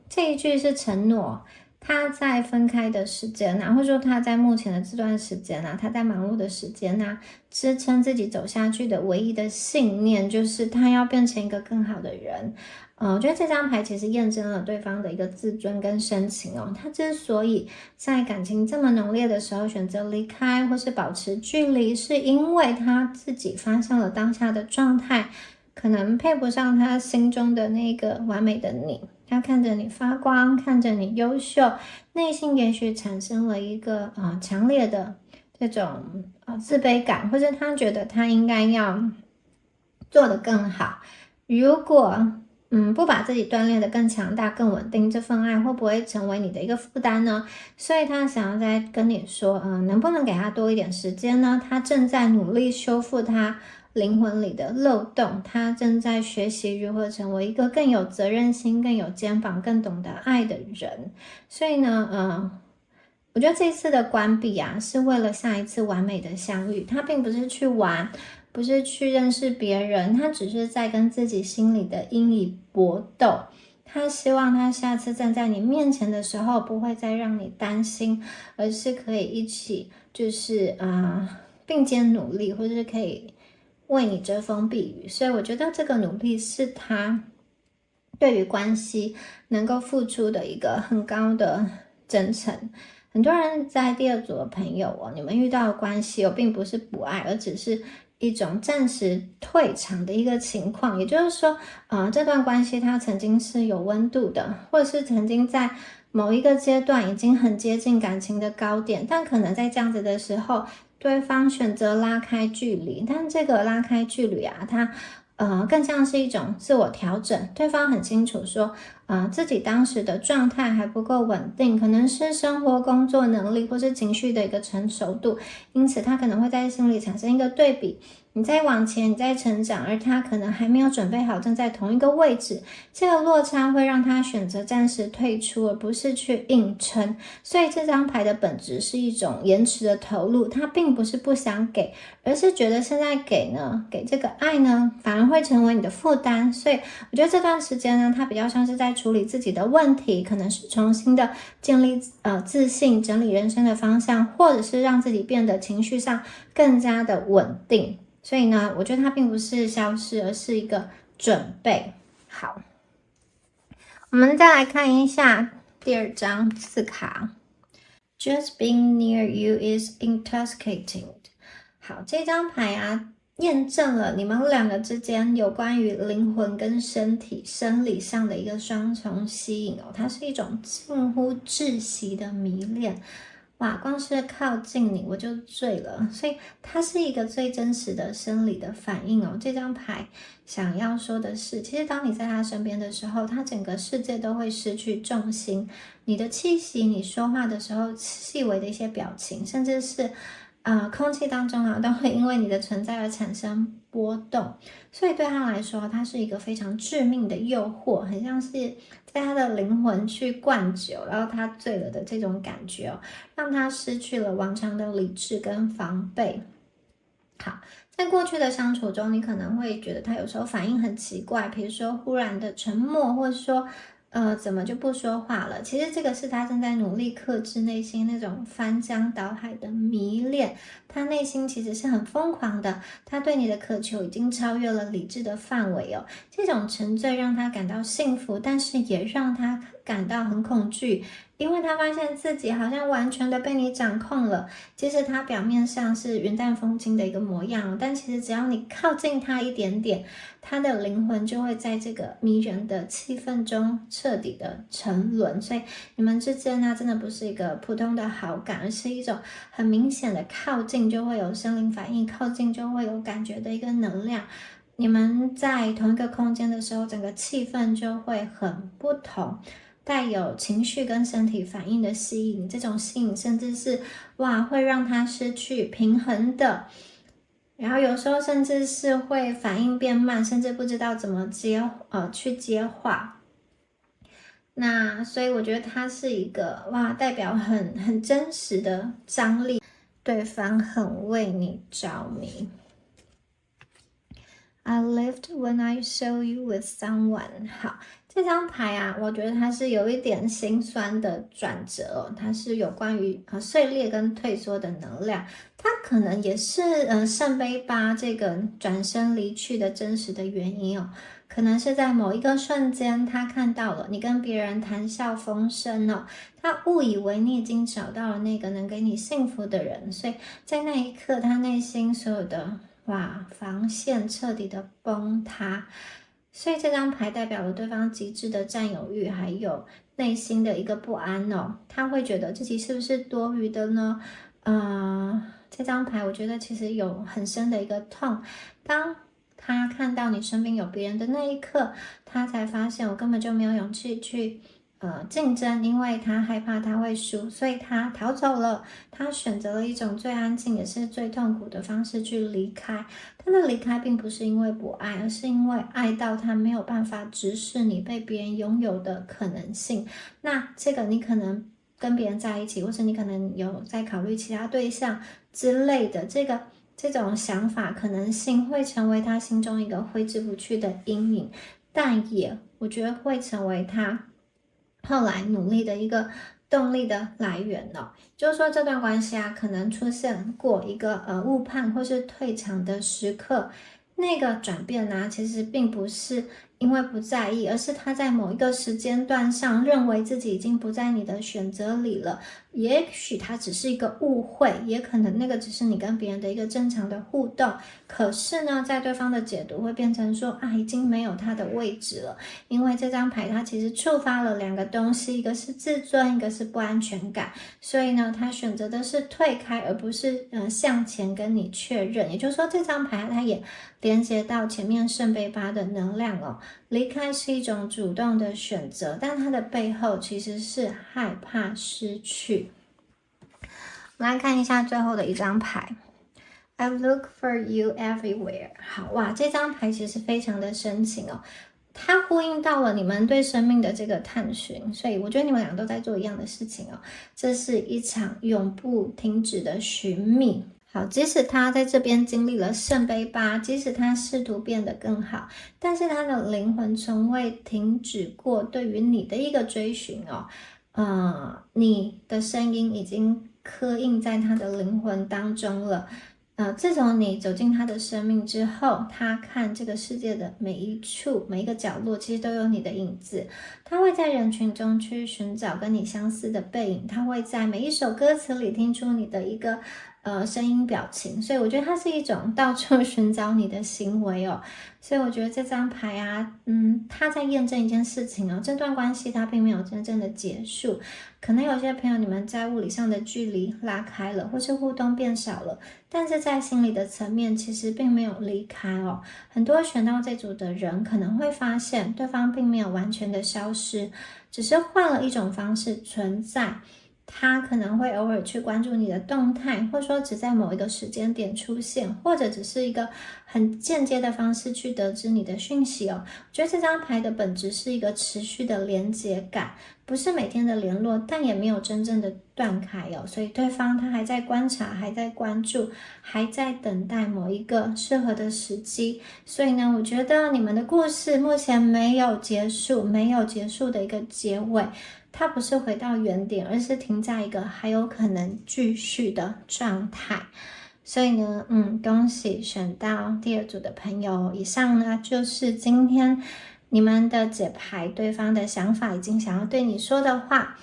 这一句是承诺，他在分开的时间或者说他在目前的这段时间他在忙碌的时间支撑自己走下去的唯一的信念，就是他要变成一个更好的人。我觉得这张牌其实验证了对方的一个自尊跟深情哦。他之所以在感情这么浓烈的时候选择离开或是保持距离，是因为他自己发现了当下的状态可能配不上他心中的那个完美的你。他看着你发光，看着你优秀，内心也许产生了一个强烈的这种自卑感，或者他觉得他应该要做得更好。如果不把自己锻炼得更强大、更稳定，这份爱会不会成为你的一个负担呢？所以他想要再跟你说，能不能给他多一点时间呢？他正在努力修复他灵魂里的漏洞，他正在学习如何成为一个更有责任心、更有肩膀、更懂得爱的人。所以呢，我觉得这次的关闭是为了下一次完美的相遇。他并不是去玩，不是去认识别人，他只是在跟自己心里的阴影搏斗。他希望他下次站在你面前的时候，不会再让你担心，而是可以一起就是并肩努力，或者是可以为你遮风避雨。所以我觉得这个努力是他对于关系能够付出的一个很高的真诚。很多人在第二组的朋友你们遇到的关系并不是不爱，而只是一种暂时退场的一个情况。也就是说这段关系它曾经是有温度的，或者是曾经在某一个阶段已经很接近感情的高点，但可能在这样子的时候，对方选择拉开距离。但这个拉开距离它更像是一种自我调整。对方很清楚说自己当时的状态还不够稳定，可能是生活工作能力或是情绪的一个成熟度，因此他可能会在心里产生一个对比，你在往前，你在成长，而他可能还没有准备好站在同一个位置，这个落差会让他选择暂时退出，而不是去硬撑。所以这张牌的本质是一种延迟的投入，他并不是不想给，而是觉得现在给这个爱呢，反而会成为你的负担。所以我觉得这段时间呢，他比较像是在处理自己的问题，可能是重新的建立自信，整理人生的方向，或者是让自己变得情绪上更加的稳定。所以呢，我觉得它并不是消失，而是一个准备。好，我们再来看一下第2张4卡。Just being near you is intoxicating。好，这张牌啊，验证了你们2个之间有关于灵魂跟身体生理上的一个双重吸引哦，它是一种近乎窒息的迷恋。哇，光是靠近你我就醉了，所以它是一个最真实的生理的反应哦。这张牌想要说的是，其实当你在他身边的时候，他整个世界都会失去重心，你的气息，你说话的时候细微的一些表情，甚至是空气当中啊，都会因为你的存在而产生波动，所以对他来说，它是一个非常致命的诱惑，很像是在他的灵魂去灌酒，然后他醉了的这种感觉哦，让他失去了往常的理智跟防备。好，在过去的相处中，你可能会觉得他有时候反应很奇怪，比如说忽然的沉默，或者说怎么就不说话了？其实这个是他正在努力克制内心那种翻江倒海的迷恋，他内心其实是很疯狂的，他对你的渴求已经超越了理智的范围哦。这种沉醉让他感到幸福，但是也让他感到很恐惧，因为他发现自己好像完全的被你掌控了。其实他表面上是云淡风轻的一个模样，但其实只要你靠近他一点点，他的灵魂就会在这个迷人的气氛中彻底的沉沦。所以你们之间呢，真的不是一个普通的好感，而是一种很明显的靠近就会有生理反应，靠近就会有感觉的一个能量。你们在同一个空间的时候，整个气氛就会很不同，带有情绪跟身体反应的吸引，这种吸引甚至是会让他失去平衡的，然后有时候甚至是会反应变慢，甚至不知道怎么去接话。那所以我觉得它是一个代表很真实的张力，对方很为你着迷。I lived when I saw you with someone。 好，这张牌啊，我觉得它是有一点心酸的转折哦，它是有关于碎裂跟退缩的能量，它可能也是圣杯八这个转身离去的真实的原因哦，可能是在某一个瞬间，他看到了你跟别人谈笑风生哦，他误以为你已经找到了那个能给你幸福的人，所以在那一刻，他内心所有的防线彻底的崩塌。所以这张牌代表了对方极致的占有欲，还有内心的一个不安哦，他会觉得自己是不是多余的呢？这张牌我觉得其实有很深的一个痛，当他看到你身边有别人的那一刻，他才发现我根本就没有勇气去竞争，因为他害怕他会输，所以他逃走了。他选择了一种最安静也是最痛苦的方式去离开。他的离开并不是因为不爱，而是因为爱到他没有办法直视你被别人拥有的可能性。那这个你可能跟别人在一起，或是你可能有在考虑其他对象之类的，这种想法可能性会成为他心中一个挥之不去的阴影，但也我觉得会成为他后来努力的一个动力的来源哦。就是说这段关系啊，可能出现过一个误判或是退场的时刻，那个转变呢，其实并不是因为不在意，而是他在某一个时间段上认为自己已经不在你的选择里了。也许它只是一个误会，也可能那个只是你跟别人的一个正常的互动，可是呢，在对方的解读会变成说已经没有他的位置了。因为这张牌它其实触发了2个东西，一个是自尊，一个是不安全感，所以呢，他选择的是退开，而不是向前跟你确认。也就是说，这张牌它也连接到前面圣杯八的能量哦。离开是一种主动的选择，但它的背后其实是害怕失去。我们来看一下最后的一张牌。I look for you everywhere。 好哇，这张牌其实非常的深情哦，它呼应到了你们对生命的这个探寻，所以我觉得你们俩都在做一样的事情哦。这是一场永不停止的寻觅。好，即使他在这边经历了圣杯8，即使他试图变得更好，但是他的灵魂从未停止过对于你的一个追寻哦。你的声音已经刻印在他的灵魂当中了。自从你走进他的生命之后，他看这个世界的每一处、每一个角落，其实都有你的影子。他会在人群中去寻找跟你相似的背影，他会在每一首歌词里听出你的一个声音表情。所以我觉得它是一种到处寻找你的行为哦。所以我觉得这张牌啊，它在验证一件事情哦，这段关系它并没有真正的结束。可能有些朋友你们在物理上的距离拉开了，或是互动变少了，但是在心理的层面其实并没有离开哦。很多选到这组的人可能会发现对方并没有完全的消失，只是换了一种方式存在。他可能会偶尔去关注你的动态，或者说只在某一个时间点出现，或者只是一个很间接的方式去得知你的讯息哦。我觉得这张牌的本质是一个持续的连结感，不是每天的联络，但也没有真正的断开哦。所以对方他还在观察，还在关注，还在等待某一个适合的时机。所以呢，我觉得你们的故事目前没有结束，没有结束的一个结尾。它不是回到原点，而是停在一个还有可能继续的状态。所以呢，恭喜选到第2组的朋友。以上呢就是今天你们的解牌，对方的想法以及想要对你说的话。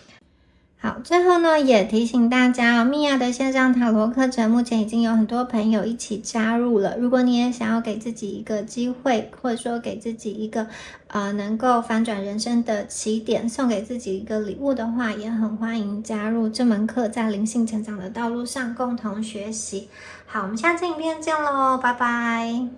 好，最后呢，也提醒大家哦，米娅的线上塔罗课程目前已经有很多朋友一起加入了。如果你也想要给自己一个机会，或者说给自己一个能够翻转人生的起点，送给自己一个礼物的话，也很欢迎加入这门课，在灵性成长的道路上共同学习。好，我们下次影片见咯，拜拜。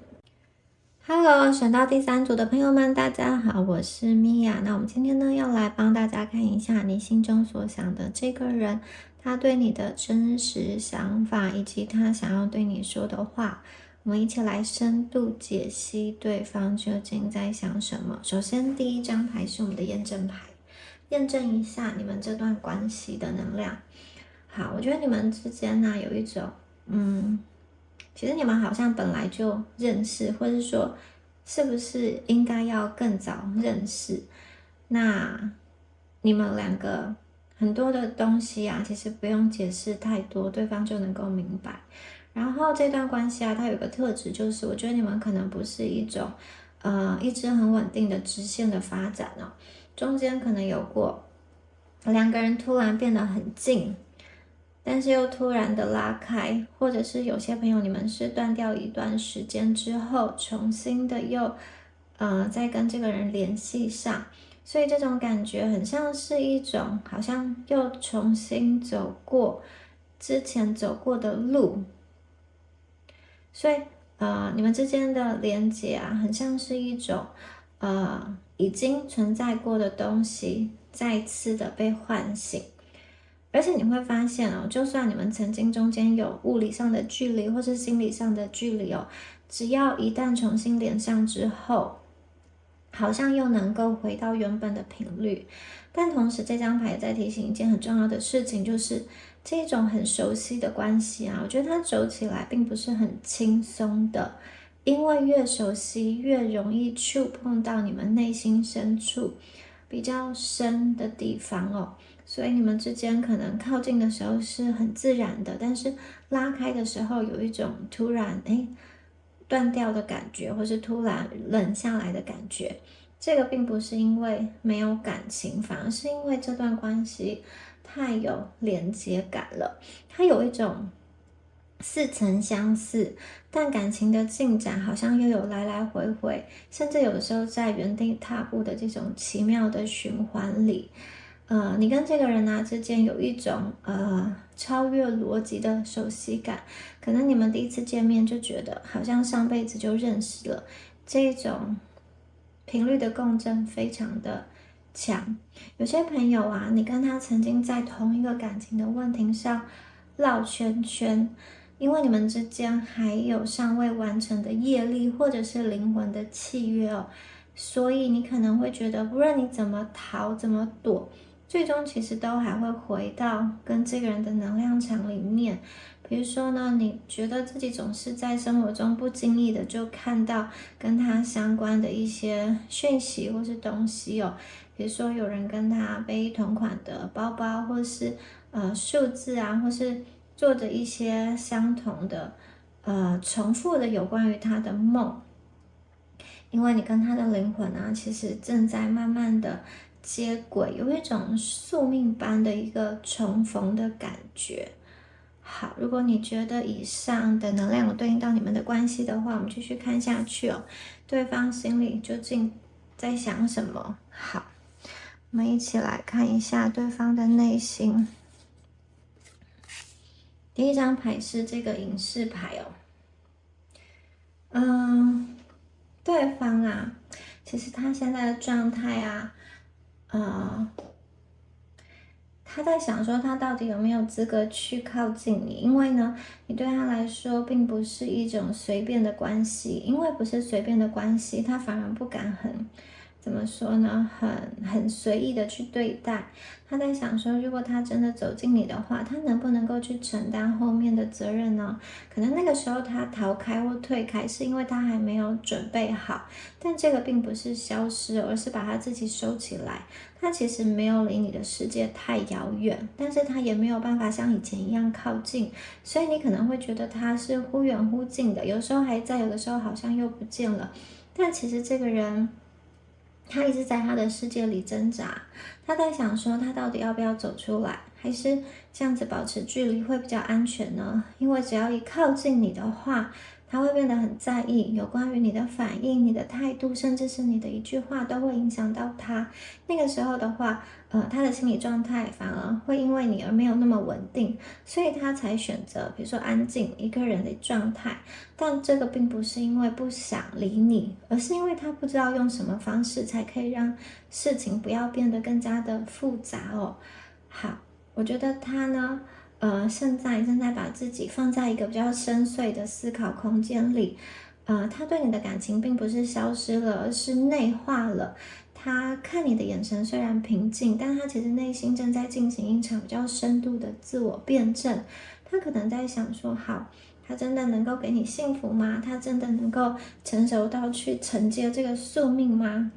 Hello， 选到第3组的朋友们，大家好，我是米娅。那我们今天呢，要来帮大家看一下你心中所想的这个人，他对你的真实想法，以及他想要对你说的话。我们一起来深度解析对方究竟在想什么。首先，第1张牌是我们的验证牌，验证一下你们这段关系的能量。好，我觉得你们之间呢，有一种其实你们好像本来就认识，或者说是不是应该要更早认识。那你们两个很多的东西啊，其实不用解释太多，对方就能够明白。然后这段关系啊，它有一个特质，就是我觉得你们可能不是一种一直很稳定的直线的发展哦，中间可能有过2个人突然变得很近，但是又突然的拉开，或者是有些朋友你们是断掉一段时间之后，重新的又再跟这个人联系上，所以这种感觉很像是一种好像又重新走过之前走过的路。所以你们之间的连结啊，很像是一种已经存在过的东西再次的被唤醒。而且你会发现哦，就算你们曾经中间有物理上的距离或是心理上的距离哦，只要一旦重新连上之后，好像又能够回到原本的频率。但同时这张牌也在提醒一件很重要的事情，就是这种很熟悉的关系啊，我觉得它走起来并不是很轻松的，因为越熟悉越容易触碰到你们内心深处比较深的地方哦。所以你们之间可能靠近的时候是很自然的，但是拉开的时候有一种突然断掉的感觉，或是突然冷下来的感觉。这个并不是因为没有感情，反而是因为这段关系太有连接感了，它有一种似曾相似，但感情的进展好像又有来来回回，甚至有的时候在原地踏步的这种奇妙的循环里。你跟这个人啊之间有一种超越逻辑的熟悉感，可能你们第一次见面就觉得好像上辈子就认识了，这种频率的共振非常的强。有些朋友啊，你跟他曾经在同一个感情的问题上绕圈圈，因为你们之间还有尚未完成的业力或者是灵魂的契约哦，所以你可能会觉得，不论你怎么逃怎么躲，最终其实都还会回到跟这个人的能量场里面。比如说呢，你觉得自己总是在生活中不经意的就看到跟他相关的一些讯息或是东西哦，比如说有人跟他背同款的包包，或是数字啊，或是做着一些相同的重复的有关于他的梦。因为你跟他的灵魂啊，其实正在慢慢的接轨，有一种宿命般的一个重逢的感觉。好，如果你觉得以上的能量有对应到你们的关系的话，我们继续看下去哦。对方心里究竟在想什么？好，我们一起来看一下对方的内心。第一张牌是这个隐士牌哦。对方啊，其实他现在的状态啊，他在想说他到底有没有资格去靠近你，因为呢，你对他来说并不是一种随便的关系，因为不是随便的关系，他反而不敢怎么说呢，很随意的去对待。他在想说，如果他真的走进你的话，他能不能够去承担后面的责任呢？可能那个时候他逃开或退开，是因为他还没有准备好。但这个并不是消失，而是把他自己收起来。他其实没有离你的世界太遥远，但是他也没有办法像以前一样靠近，所以你可能会觉得他是忽远忽近的，有时候还在，有的时候好像又不见了。但其实这个人，他一直在他的世界里挣扎，他在想说他到底要不要走出来，还是这样子保持距离会比较安全呢？因为只要一靠近你的话，他会变得很在意，有关于你的反应、你的态度，甚至是你的一句话都会影响到他。那个时候的话，他的心理状态反而会因为你而没有那么稳定，所以他才选择比如说安静一个人的状态。但这个并不是因为不想理你，而是因为他不知道用什么方式才可以让事情不要变得更加的复杂哦。好，我觉得他呢，现在正在把自己放在一个比较深邃的思考空间里，他对你的感情并不是消失了，而是内化了。他看你的眼神虽然平静，但他其实内心正在进行一场比较深度的自我辩证。他可能在想说，好，他真的能够给你幸福吗？他真的能够成熟到去承接这个宿命吗？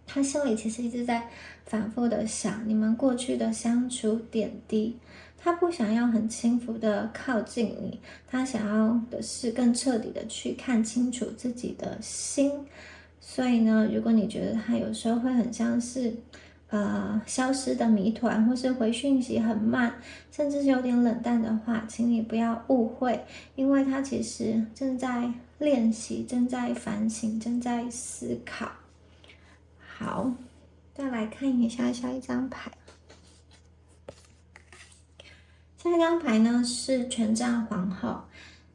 他心里其实一直在反复的想你们过去的相处点滴，他不想要很轻浮的靠近你，他想要的是更彻底的去看清楚自己的心。所以呢，如果你觉得他有时候会很像是消失的谜团，或是回讯息很慢，甚至是有点冷淡的话，请你不要误会，因为他其实正在练习，正在反省，正在思考。好，再来看一下下一张牌。下一张牌呢是权杖皇后。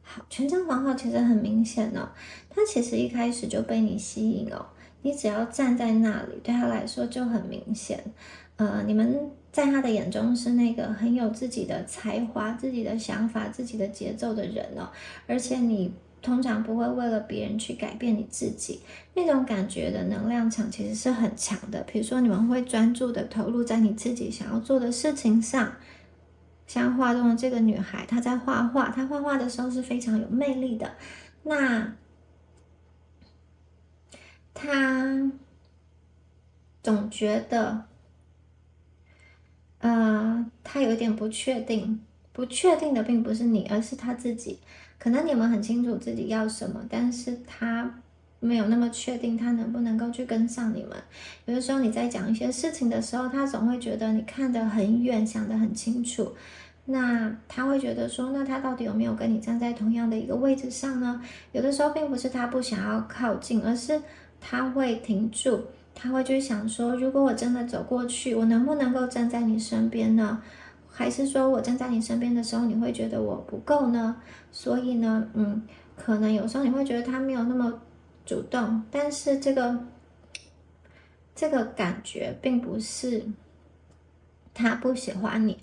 好，权杖皇后其实很明显哦，她其实一开始就被你吸引哦。你只要站在那里，对她来说就很明显。你们在她的眼中是那个很有自己的才华、自己的想法、自己的节奏的人哦，而且你通常不会为了别人去改变你自己，那种感觉的能量场其实是很强的。比如说，你们会专注的投入在你自己想要做的事情上。像画中的这个女孩，她在画画，她画画的时候是非常有魅力的。那她总觉得，她有一点不确定。不确定的并不是你，而是她自己。可能你们很清楚自己要什么，但是她没有那么确定她能不能够去跟上你们。有的时候你在讲一些事情的时候，她总会觉得你看得很远，想得很清楚。那他会觉得说，那他到底有没有跟你站在同样的一个位置上呢？有的时候并不是他不想要靠近，而是他会停住，他会去想说，如果我真的走过去，我能不能够站在你身边呢？还是说我站在你身边的时候，你会觉得我不够呢？所以呢，可能有时候你会觉得他没有那么主动，但是这个这个感觉并不是他不喜欢你，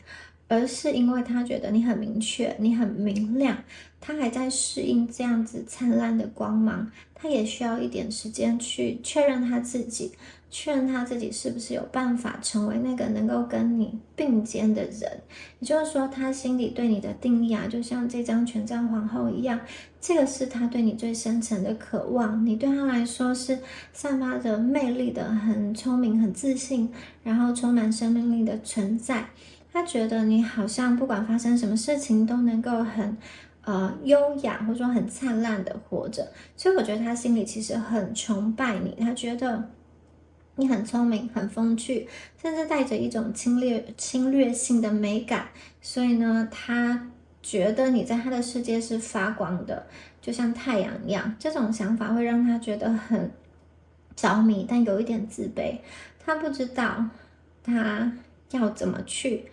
而是因为他觉得你很明确，你很明亮，他还在适应这样子灿烂的光芒，他也需要一点时间去确认他自己，确认他自己是不是有办法成为那个能够跟你并肩的人。也就是说，他心里对你的定义啊，就像这张权杖皇后一样，这个是他对你最深层的渴望。你对他来说是散发着魅力的，很聪明、很自信，然后充满生命力的存在。他觉得你好像不管发生什么事情都能够很优雅或者说很灿烂的活着，所以我觉得他心里其实很崇拜你，他觉得你很聪明、很风趣，甚至带着一种侵略性的美感，所以呢，他觉得你在他的世界是发光的，就像太阳一样。这种想法会让他觉得很着迷，但有一点自卑，他不知道他要怎么去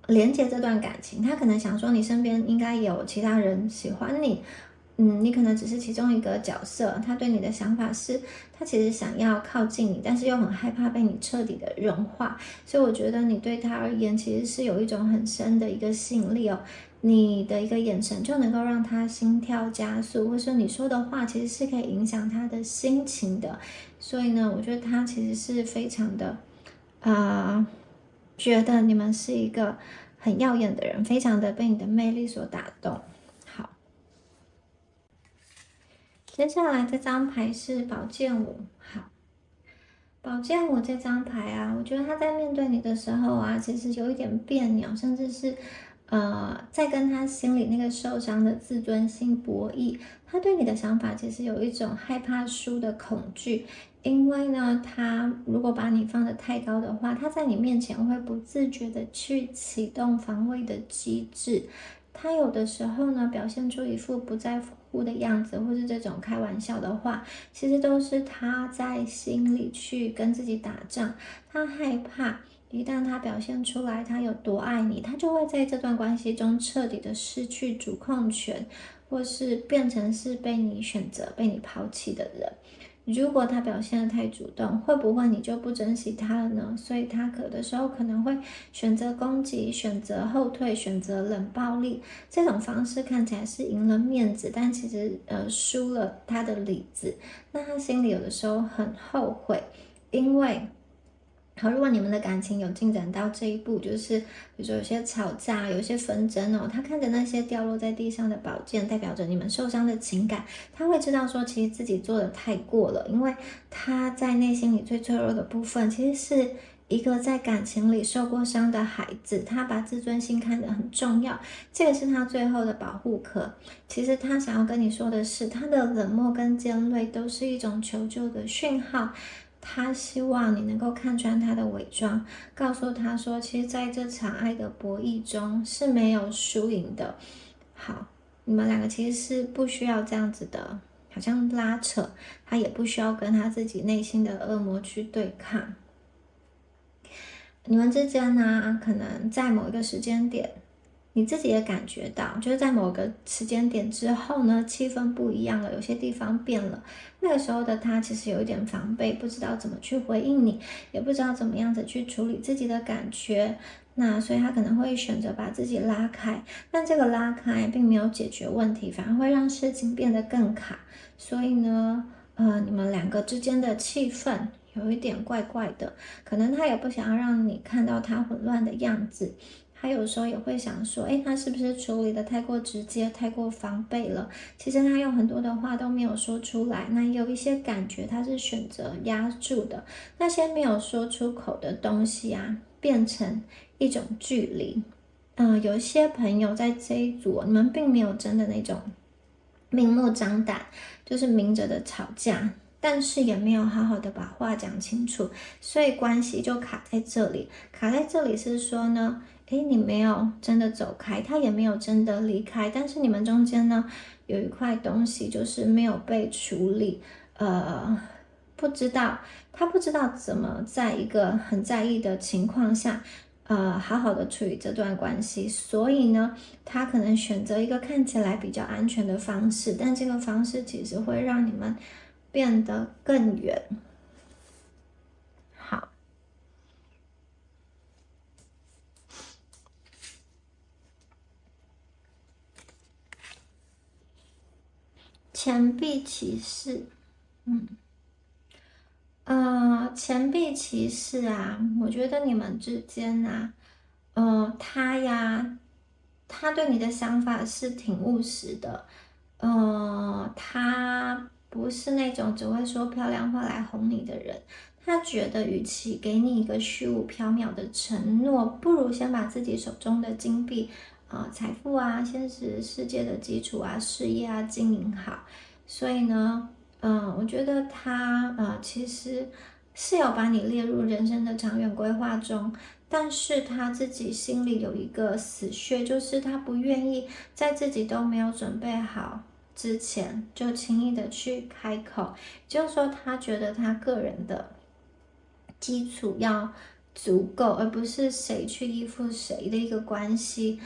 连接这段感情。他可能想说你身边应该有其他人喜欢你，你可能只是其中一个角色。他对你的想法是，他其实想要靠近你，但是又很害怕被你彻底的融化。所以我觉得你对他而言其实是有一种很深的一个吸引力哦。你的一个眼神就能够让他心跳加速，或是你说的话其实是可以影响他的心情的。所以呢，我觉得他其实是非常的觉得你们是一个很耀眼的人，非常的被你的魅力所打动。好，接下来这张牌是宝剑五。好，宝剑五这张牌啊，我觉得他在面对你的时候啊，其实有一点别扭，甚至是在跟他心里那个受伤的自尊心博弈。他对你的想法其实有一种害怕输的恐惧，因为呢，他如果把你放得太高的话，他在你面前会不自觉的去启动防卫的机制。他有的时候呢，表现出一副不在乎的样子，或是这种开玩笑的话，其实都是他在心里去跟自己打仗。他害怕一旦他表现出来他有多爱你，他就会在这段关系中彻底的失去主控权，或是变成是被你选择、被你抛弃的人。如果他表现得太主动，会不会你就不珍惜他了呢？所以他有的时候可能会选择攻击、选择后退、选择冷暴力。这种方式看起来是赢了面子，但其实输了他的理智。那他心里有的时候很后悔，因为好，如果你们的感情有进展到这一步，就是比如说有些吵架、有些纷争哦，他看着那些掉落在地上的宝剑，代表着你们受伤的情感，他会知道说，其实自己做的太过了，因为他在内心里最脆弱的部分，其实是一个在感情里受过伤的孩子，他把自尊心看得很重要，这个是他最后的保护壳。其实他想要跟你说的是，他的冷漠跟尖锐都是一种求救的讯号。他希望你能够看穿他的伪装，告诉他说，其实在这场爱的博弈中是没有输赢的。好，你们两个其实是不需要这样子的，好像拉扯，他也不需要跟他自己内心的恶魔去对抗。你们之间呢，可能在某一个时间点，你自己也感觉到，就是在某个时间点之后呢，气氛不一样了，有些地方变了。那个时候的他其实有一点防备，不知道怎么去回应你，也不知道怎么样子去处理自己的感觉。那所以他可能会选择把自己拉开，但这个拉开并没有解决问题，反而会让事情变得更卡。所以呢，你们两个之间的气氛有一点怪怪的，可能他也不想要让你看到他混乱的样子。他有时候也会想说，他是不是处理的太过直接、太过防备了？其实他有很多的话都没有说出来，那也有一些感觉他是选择压住的。那些没有说出口的东西啊，变成一种距离。有一些朋友在这一组，你们并没有真的那种明目张胆，就是明着的吵架。但是也没有好好的把话讲清楚，所以关系就卡在这里。卡在这里是说呢，你没有真的走开，他也没有真的离开，但是你们中间呢，有一块东西就是没有被处理，他不知道怎么在一个很在意的情况下，好好的处理这段关系，所以呢，他可能选择一个看起来比较安全的方式，但这个方式其实会让你们变得更远。钱币骑士，钱币骑士啊，我觉得你们之间啊，他对你的想法是挺务实的，他不是那种只会说漂亮话来哄你的人。他觉得，与其给你一个虚无缥缈的承诺，不如先把自己手中的金币财富啊、现实世界的基础啊、事业啊经营好。所以呢，我觉得他其实是有把你列入人生的长远规划中，但是他自己心里有一个死穴，就是他不愿意在自己都没有准备好之前就轻易的去开口，就是说他觉得他个人的基础要足够，而不是谁去依附谁的一个关系。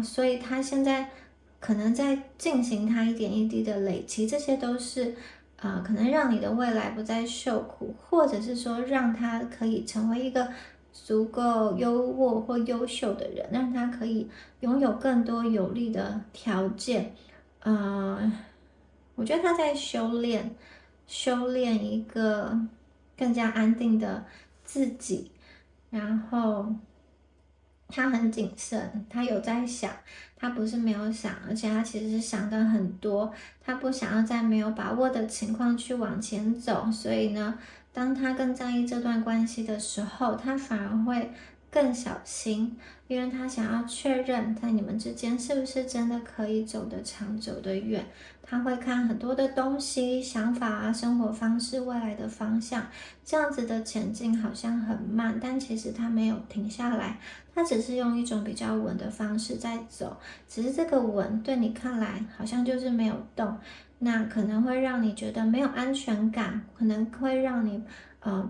所以他现在可能在进行他一点一滴的累积，这些都是可能让你的未来不再受苦，或者是说让他可以成为一个足够优渥或优秀的人，让他可以拥有更多有利的条件。我觉得他在修炼一个更加安定的自己，然后他很谨慎，他有在想，他不是没有想，而且他其实是想的很多，他不想要在没有把握的情况去往前走，所以呢，当他更在意这段关系的时候，他反而会更小心，因为他想要确认在你们之间是不是真的可以走得长、走得远。他会看很多的东西、想法啊、生活方式、未来的方向，这样子的前进好像很慢，但其实他没有停下来，他只是用一种比较稳的方式在走，只是这个稳对你看来好像就是没有动，那可能会让你觉得没有安全感，可能会让你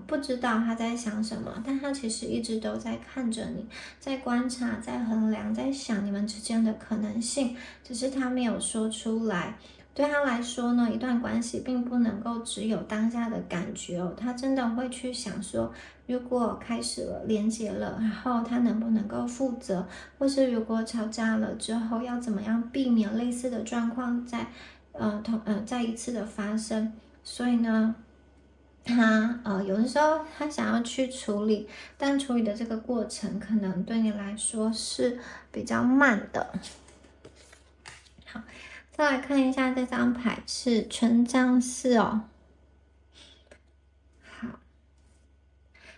不知道他在想什么，但他其实一直都在看着你，在观察，在衡量，在想你们之间的可能性，只是他没有说出来。对他来说呢，一段关系并不能够只有当下的感觉哦，他真的会去想说，如果开始了，连接了，然后他能不能够负责，或是如果吵架了之后，要怎么样避免类似的状况再一次的发生。所以呢，他有的时候他想要去处理，但处理的这个过程可能对你来说是比较慢的。好，再来看一下这张牌是权杖四哦。好，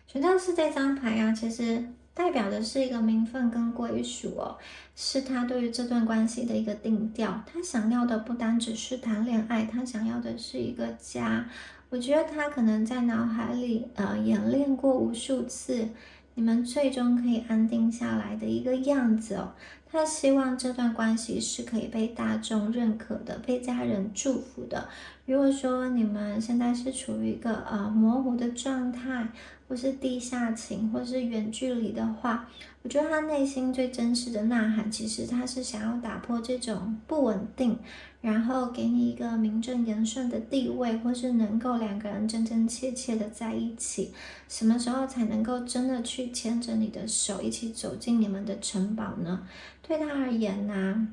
权杖四这张牌啊，其实代表的是一个名分跟归属哦，是他对于这段关系的一个定调。他想要的不单只是谈恋爱，他想要的是一个家。我觉得他可能在脑海里演练过无数次，你们最终可以安定下来的一个样子哦。他希望这段关系是可以被大众认可的，被家人祝福的。如果说你们现在是处于一个模糊的状态，或是地下情，或是远距离的话，我觉得他内心最真实的呐喊，其实他是想要打破这种不稳定，然后给你一个名正言顺的地位，或是能够两个人真真切切的在一起。什么时候才能够真的去牵着你的手，一起走进你们的城堡呢？对他而言呢，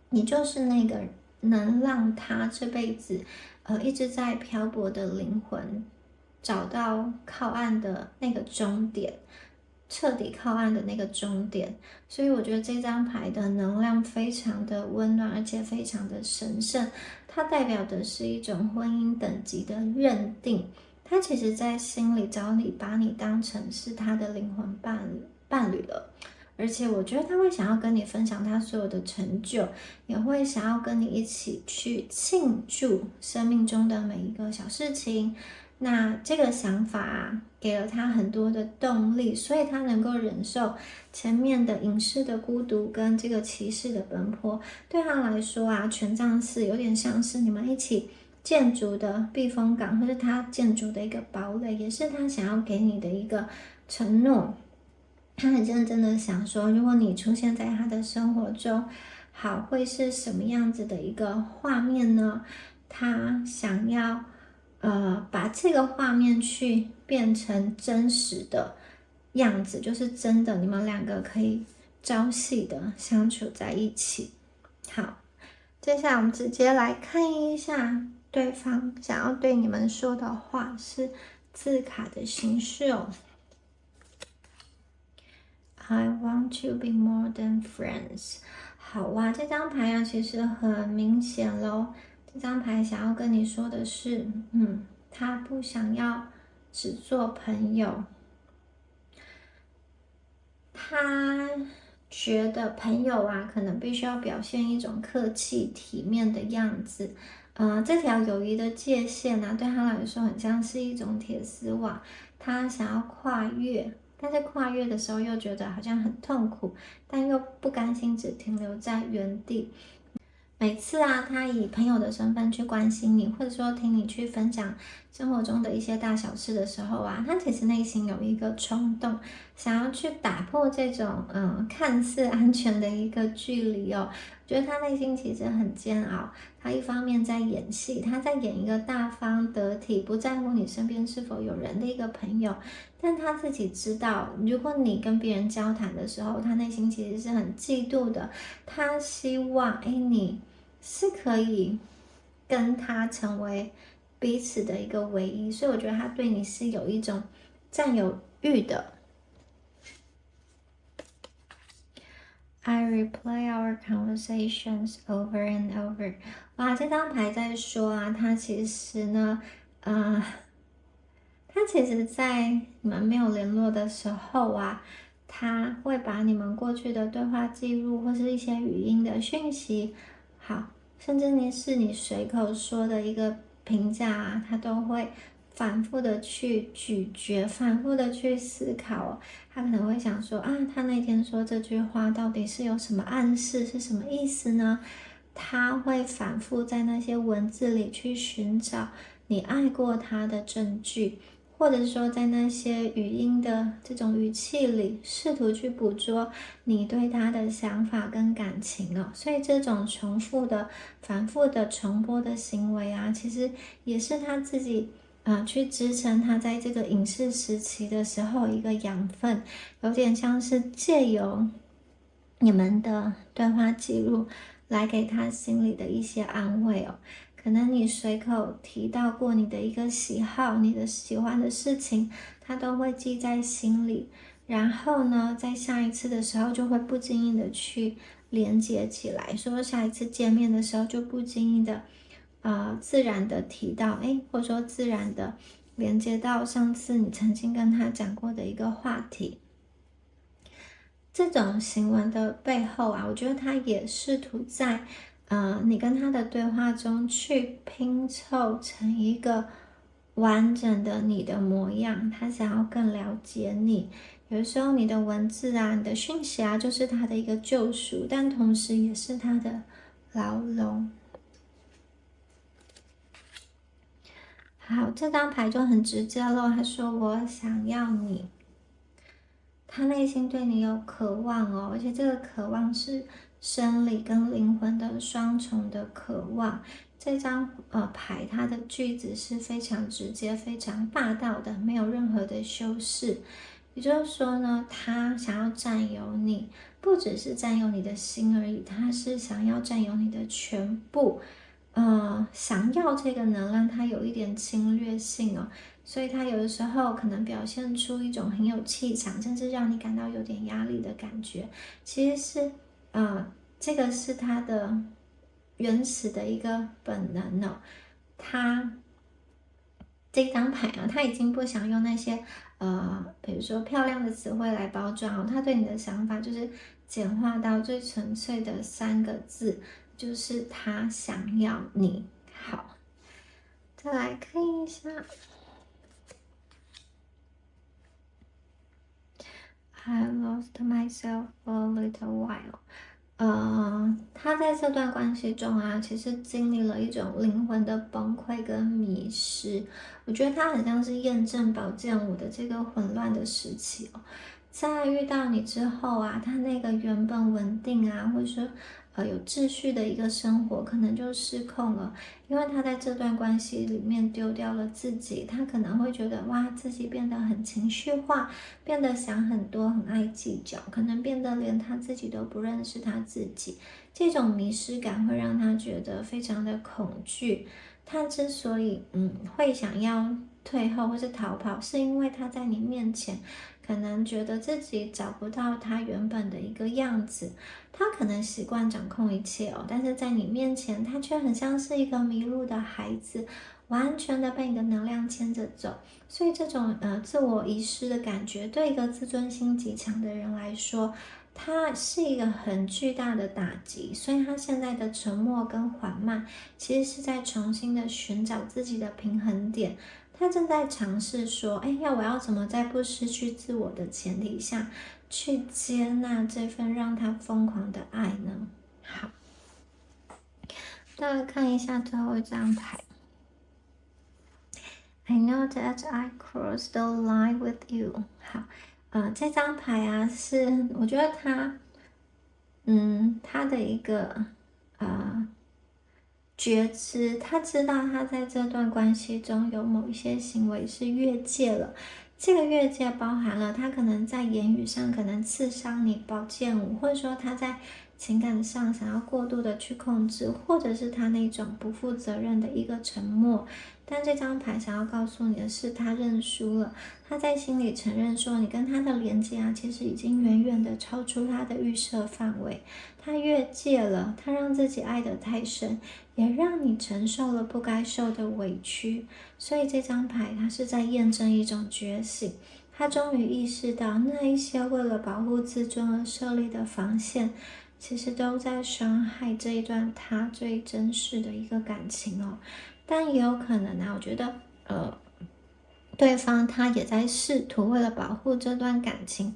你就是那个能让他这辈子一直在漂泊的灵魂找到靠岸的那个终点，彻底靠岸的那个终点。所以我觉得这张牌的能量非常的温暖，而且非常的神圣。它代表的是一种婚姻等级的认定。他其实在心里把你当成是他的灵魂伴侣了。而且我觉得他会想要跟你分享他所有的成就，也会想要跟你一起去庆祝生命中的每一个小事情。那这个想法给了他很多的动力，所以他能够忍受前面的隐士的孤独跟这个骑士的奔波。对他来说啊，权杖四有点像是你们一起建筑的避风港，或是他建筑的一个堡垒，也是他想要给你的一个承诺。他很认真的想说，如果你出现在他的生活中，好，会是什么样子的一个画面呢？他想要把这个画面去变成真实的样子，就是真的你们两个可以朝夕的相处在一起。好，接下来我们直接来看一下对方想要对你们说的话，是字卡的形式哦。I want to be more than friends。好哇，这张牌啊，其实很明显咯。这张牌想要跟你说的是，他不想要只做朋友，他觉得朋友啊，可能必须要表现一种客气体面的样子。这条友谊的界限啊，对他来说很像是一种铁丝网，他想要跨越，但是跨越的时候又觉得好像很痛苦，但又不甘心只停留在原地。每次啊，他以朋友的身份去关心你，或者说听你去分享生活中的一些大小事的时候啊，他其实内心有一个冲动，想要去打破这种看似安全的一个距离哦。我觉得他内心其实很煎熬，他一方面在演戏，他在演一个大方得体、不在乎你身边是否有人的一个朋友，但他自己知道，如果你跟别人交谈的时候，他内心其实是很嫉妒的，他希望你是可以跟他成为彼此的一个唯一，所以我觉得他对你是有一种占有欲的。I replay our conversations over and over。哇，这张牌在说啊，他其实呢，他其实在你们没有联络的时候啊，他会把你们过去的对话记录或是一些语音的讯息，好，甚至你随口说的一个评价啊，他都会反复的去咀嚼，反复的去思考哦。他可能会想说啊，他那天说这句话到底是有什么暗示，是什么意思呢？他会反复在那些文字里去寻找你爱过他的证据。或者是说，在那些语音的这种语气里，试图去捕捉你对他的想法跟感情哦。所以这种重复的、反复的重播的行为啊，其实也是他自己去支撑他在这个影视时期的时候一个养分，有点像是借由你们的对话记录来给他心里的一些安慰哦。可能你随口提到过你的一个喜好，你的喜欢的事情，他都会记在心里。然后呢，在下一次的时候就会不经意的去连接起来，说下一次见面的时候就不经意的，自然的提到，或者说自然的连接到上次你曾经跟他讲过的一个话题。这种行为的背后啊，我觉得他也试图在你跟他的对话中去拼凑成一个完整的你的模样，他想要更了解你。有时候你的文字啊，你的讯息啊，就是他的一个救赎，但同时也是他的牢笼。好，这张牌就很直接了，他说我想要你。他内心对你有渴望哦，而且这个渴望是生理跟灵魂的双重的渴望。这张牌，它的句子是非常直接、非常霸道的，没有任何的修饰。也就是说呢，他想要占有你，不只是占有你的心而已，他是想要占有你的全部。想要这个能量，它有一点侵略性哦。所以他有的时候可能表现出一种很有气场，甚至让你感到有点压力的感觉。其实是，这个是他的原始的一个本能哦。他这张牌啊，他已经不想用那些比如说漂亮的词汇来包装哦。他对你的想法就是简化到最纯粹的3个字，就是他想要你。好，再来看一下。I lost myself for a little while。他在这段关系中啊，其实经历了一种灵魂的崩溃跟迷失。我觉得他很像是验证宝剑五的这个混乱的时期哦。在遇到你之后啊，他那个原本稳定啊，或者说有秩序的一个生活，可能就失控了，因为他在这段关系里面丢掉了自己，他可能会觉得哇，自己变得很情绪化，变得想很多，很爱计较，可能变得连他自己都不认识他自己，这种迷失感会让他觉得非常的恐惧。他之所以会想要退后或是逃跑，是因为他在你面前可能觉得自己找不到他原本的一个样子，他可能习惯掌控一切哦，但是在你面前，他却很像是一个迷路的孩子，完全的被你的能量牵着走。所以这种自我遗失的感觉，对一个自尊心极强的人来说，它是一个很巨大的打击。所以他现在的沉默跟缓慢，其实是在重新的寻找自己的平衡点。他正在尝试说，我要怎么在不失去自我的前提下，去接纳这份让他疯狂的爱呢？好，再来看一下最后一张牌。I know that I crossed the line with you。好，这张牌啊，是我觉得他的一个觉知，他知道他在这段关系中有某一些行为是越界了。这个越界包含了他可能在言语上可能刺伤你，宝剑舞，或者说他在情感上想要过度的去控制，或者是他那种不负责任的一个沉默。但这张牌想要告诉你的是，他认输了，他在心里承认说，你跟他的连接啊，其实已经远远的超出他的预设范围，他越界了，他让自己爱得太深，也让你承受了不该受的委屈。所以这张牌它是在验证一种觉醒，他终于意识到那一些为了保护自尊而设立的防线，其实都在伤害这一段他最真实的一个感情哦。但也有可能啊，我觉得对方他也在试图为了保护这段感情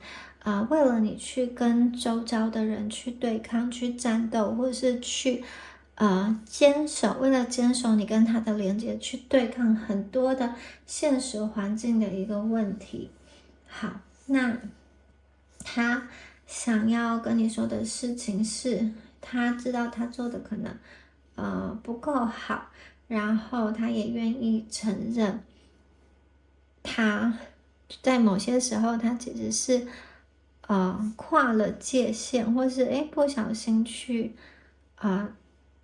为了你去跟周遭的人去对抗、去战斗，或者是去坚守，为了坚守你跟他的连接，去对抗很多的现实环境的一个问题。好，那他想要跟你说的事情是，他知道他做的可能不够好，然后他也愿意承认，他在某些时候他其实是跨了界限，或是不小心去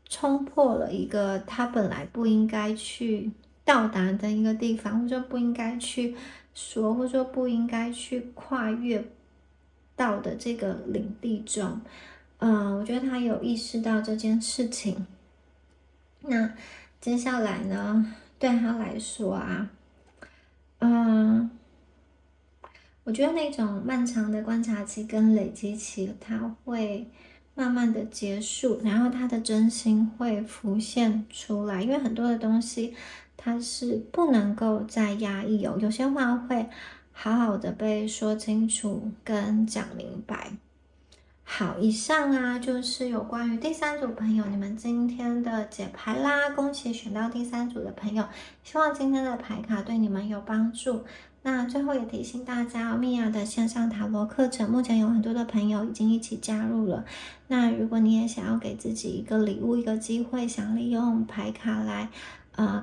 冲破了一个他本来不应该去到达的一个地方，或者说不应该去说，或者说不应该去跨越到的这个领地中。我觉得他有意识到这件事情。那接下来呢，对他来说啊，我觉得那种漫长的观察期跟累积期，它会慢慢的结束，然后他的真心会浮现出来。因为很多的东西，它是不能够再压抑哦，有些话会好好的被说清楚跟讲明白。好，以上啊就是有关于第三组朋友你们今天的解牌啦，恭喜选到第三组的朋友，希望今天的牌卡对你们有帮助。那最后也提醒大家，米娅的线上塔罗课程目前有很多的朋友已经一起加入了。那如果你也想要给自己一个礼物、一个机会，想利用牌卡来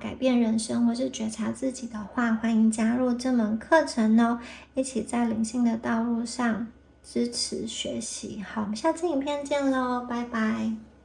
改变人生或是觉察自己的话，欢迎加入这门课程哦，一起在灵性的道路上支持学习。好，我们下次影片见喽，拜拜。